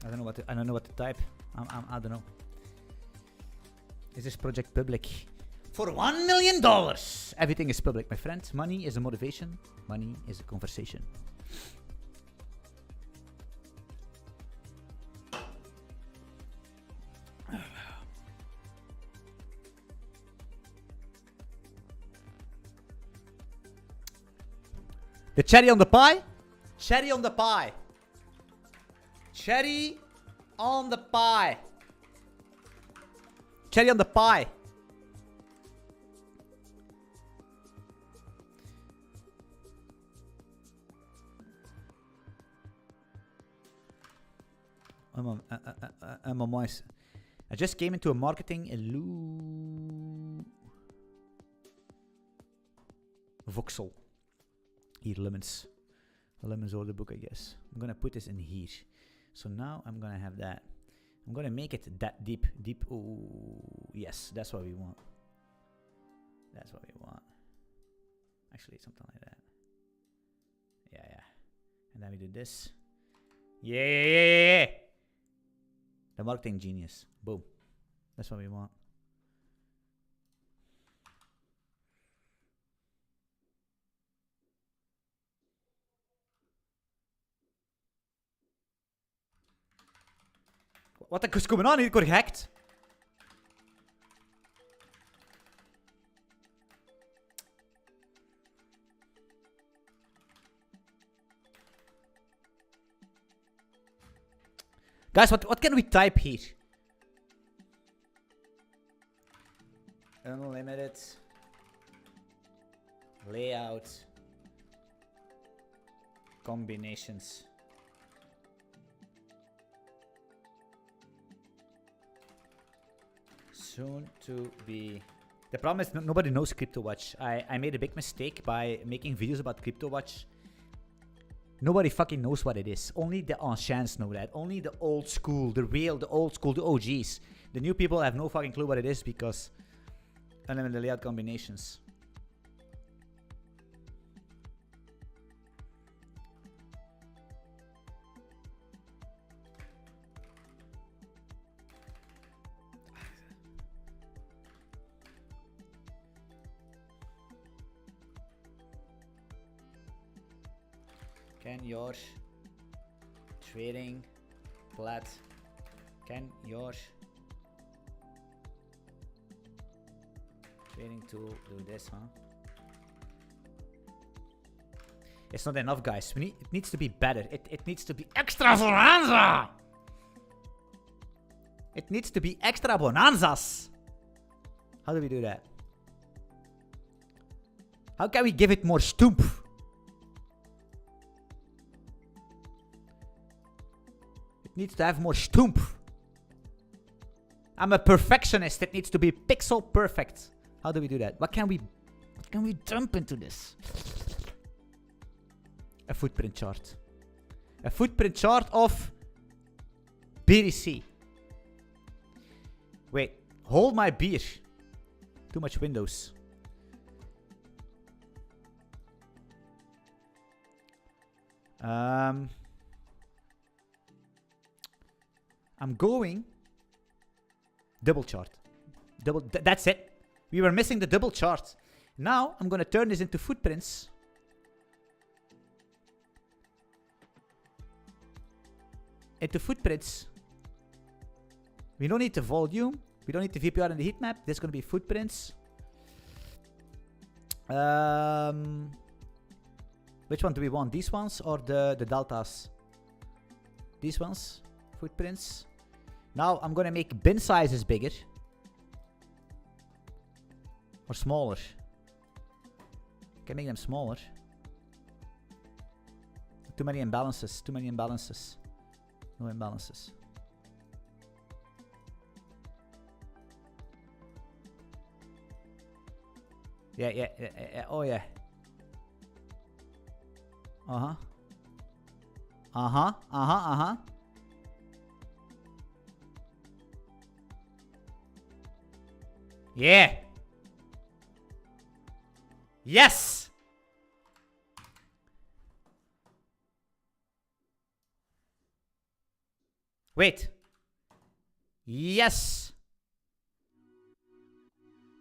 I don't know what to type. I don't know. Is this project public? For $1 million! Everything is public, my friend. Money is a motivation. Money is a conversation. The cherry on the pie? Cherry on the pie. Cherry on the pie. Cherry on the pie. I'm a moist. I just came into a marketing voxel. Here, lemons. The lemons or the book, I guess. I'm gonna put this in here. So now I'm gonna have that. I'm gonna make it that deep. Deep. Oh, yes, that's what we want. That's what we want. Actually, something like that. Yeah, yeah. And then we do this. Yeah. The marketing genius. Boom. That's what we want. Wat is going on? Ik word gehackt. Guys, what can we type here? Unlimited layout combinations. Soon to be. The problem is nobody knows CryptoWatch. I made a big mistake by making videos about CryptoWatch. Nobody fucking knows what it is. Only the ancients know that. Only the old school, the old school, the OGs. The new people have no fucking clue what it is because unlimited layout combinations. Can your trading tool do this, huh? It's not enough, guys. It needs to be better. It needs to be extra bonanza. It needs to be extra bonanzas. How do we do that? How can we give it more stoomp? It needs to have more stoomp. I'm a perfectionist. It needs to be pixel perfect. How do we do that? What can we dump into this? A footprint chart. A footprint chart of BDC. Wait, hold my beer. Too much windows. I'm going double chart. That's it. We were missing the double chart. Now I'm gonna turn this into footprints. We don't need the volume. We don't need the VPR and the heat map. This is gonna be footprints. Which one do we want? These ones or the deltas? These ones. Footprints. Now I'm gonna make bin sizes bigger. Or smaller. Can make them smaller. Too many imbalances. Too many imbalances. No imbalances. Yeah. Oh yeah. Yeah. Yes. Wait. Yes.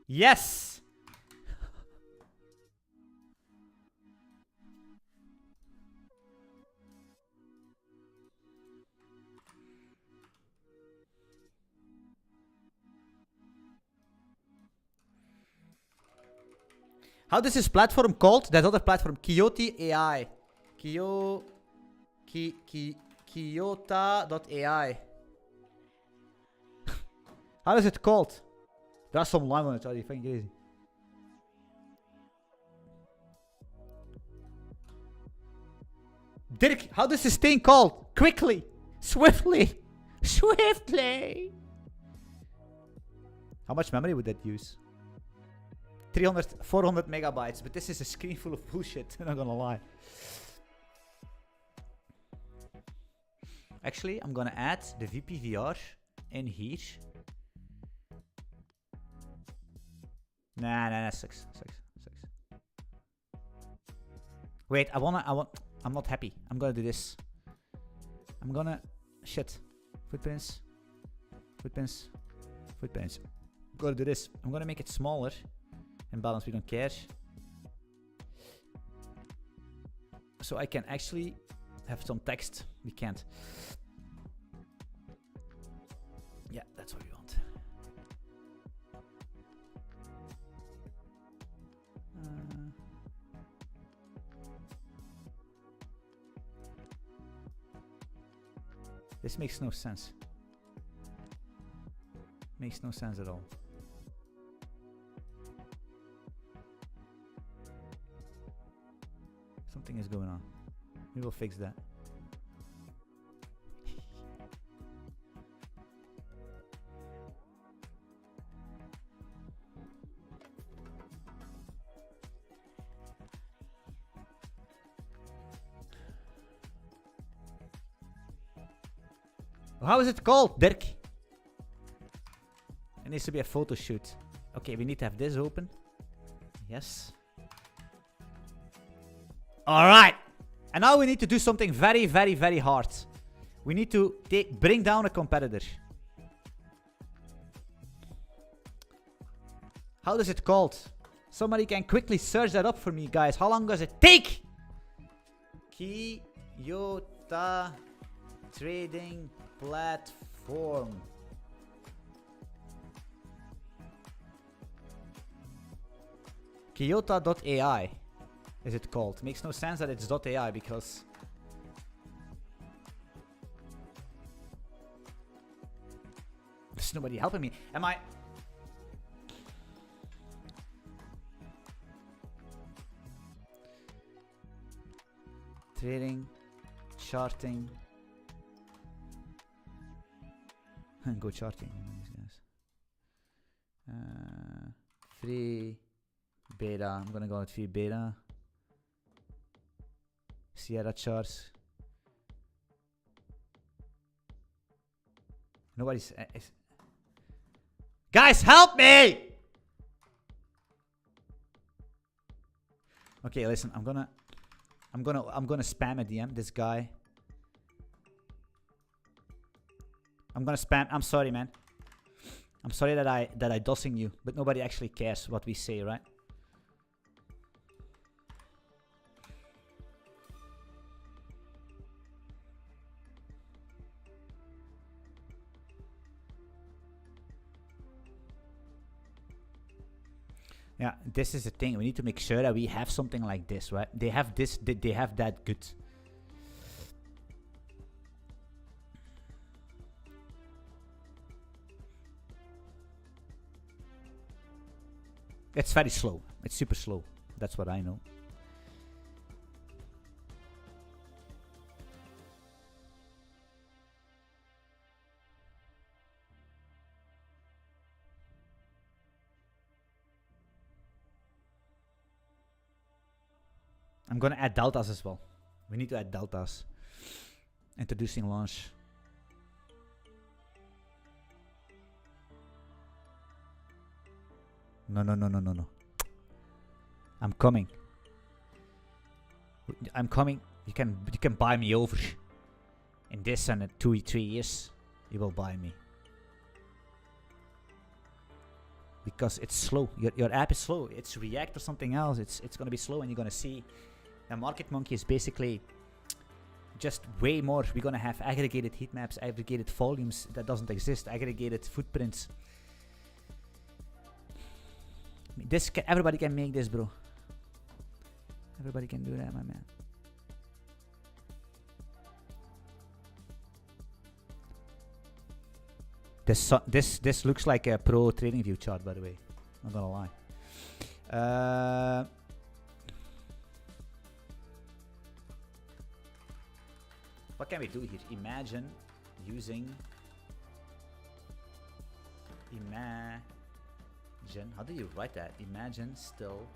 Yes. How does this platform called? That other platform, Kyoto AI. Kyoto.ai. How is it called? There's some line on it, are you fucking crazy? Dirk, how does this thing called? Quickly! Swiftly! Swiftly! How much memory would that use? 400 megabytes, but this is a screen full of bullshit, I'm not gonna lie. Actually, I'm gonna add the VPVR in here. Nah, 6. Wait, I'm not happy. I'm gonna do this. Shit. Footprints. I'm gonna do this. I'm gonna make it smaller. Imbalance, we don't care. So I can actually have some text. We can't. Yeah, that's what we want. This makes no sense. Makes no sense at all. Something is going on. We will fix that. How is it called, Dirk? It needs to be a photo shoot. Okay, we need to have this open. Yes. Alright. And now we need to do something very, very, very hard. We need to bring down a competitor. How does it called? Somebody can quickly search that up for me, guys. How long does it take? Kyoto Trading Platform. Kyoto.ai is it called. Makes no sense that it's .ai because there's nobody helping me. Am I? Trading, charting. Go charting. These guys. Free beta. I'm gonna go with free beta. Sierra charts. Nobody's. Guys, help me! Okay, listen. I'm gonna spam a DM this guy. I'm gonna spam. I'm sorry, man. I'm sorry that I dosing you, but nobody actually cares what we say, right? Yeah, this is the thing. We need to make sure that we have something like this, right? They have this. They have that good. It's very slow. It's super slow. That's what I know. I'm gonna add deltas as well. We need to add deltas. Introducing launch. No. I'm coming. I'm coming. You can buy me over. In this and 2-3 years, you will buy me. Because it's slow. Your app is slow. It's React or something else. It's gonna be slow, and you're gonna see. And Market Monkey is basically just way more. We're gonna have aggregated heat maps, aggregated volumes that doesn't exist, aggregated footprints. Everybody can make this, bro. Everybody can do that, my man. This looks like a pro trading view chart, by the way. Not gonna lie. What can we do here? Imagine using how do you write that? Imagine still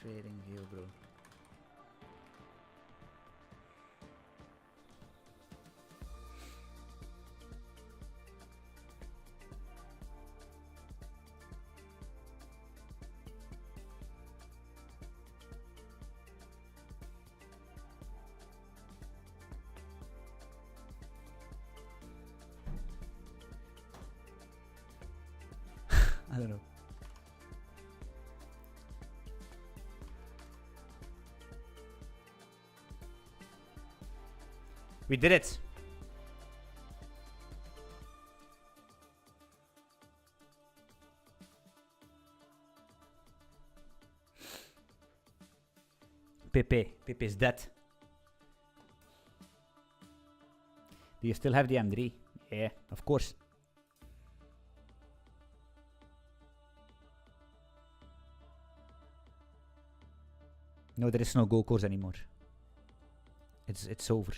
trading view, bro. I don't know. We did it. Pepe is dead. Do you still have the M3? Yeah, of course. No, there is no Go course anymore. It's over.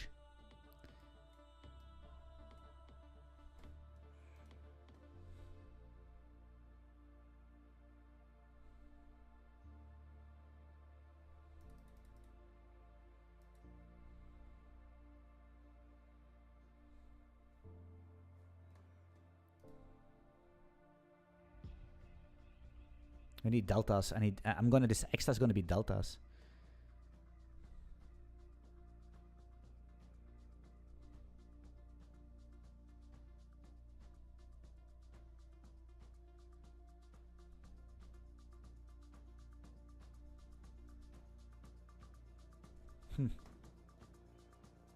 We need deltas. This extra is gonna be deltas.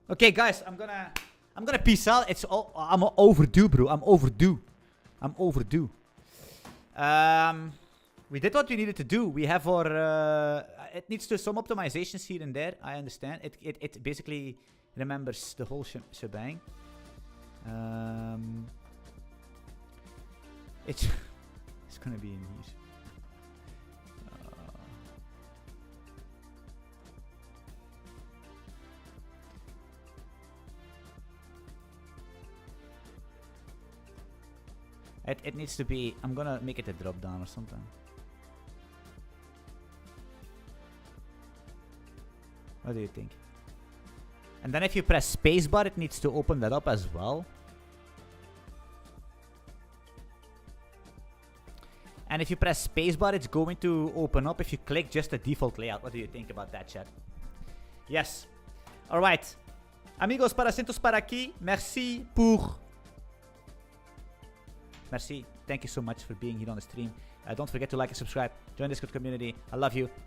Okay, guys, I'm gonna peace out. I'm overdue, bro. I'm overdue. We did what we needed to do. We have our. It needs to some optimizations here and there. I understand. It basically remembers the whole shebang. It's gonna be in here. It needs to be... I'm gonna make it a drop down or something. What do you think? And then if you press spacebar, it needs to open that up as well. And if you press spacebar, it's going to open up if you click just the default layout. What do you think about that, chat? Yes. Alright. Amigos, para cientos para aquí. Merci pour... Merci. Thank you so much for being here on the stream. Don't forget to like and subscribe. Join this good community. I love you.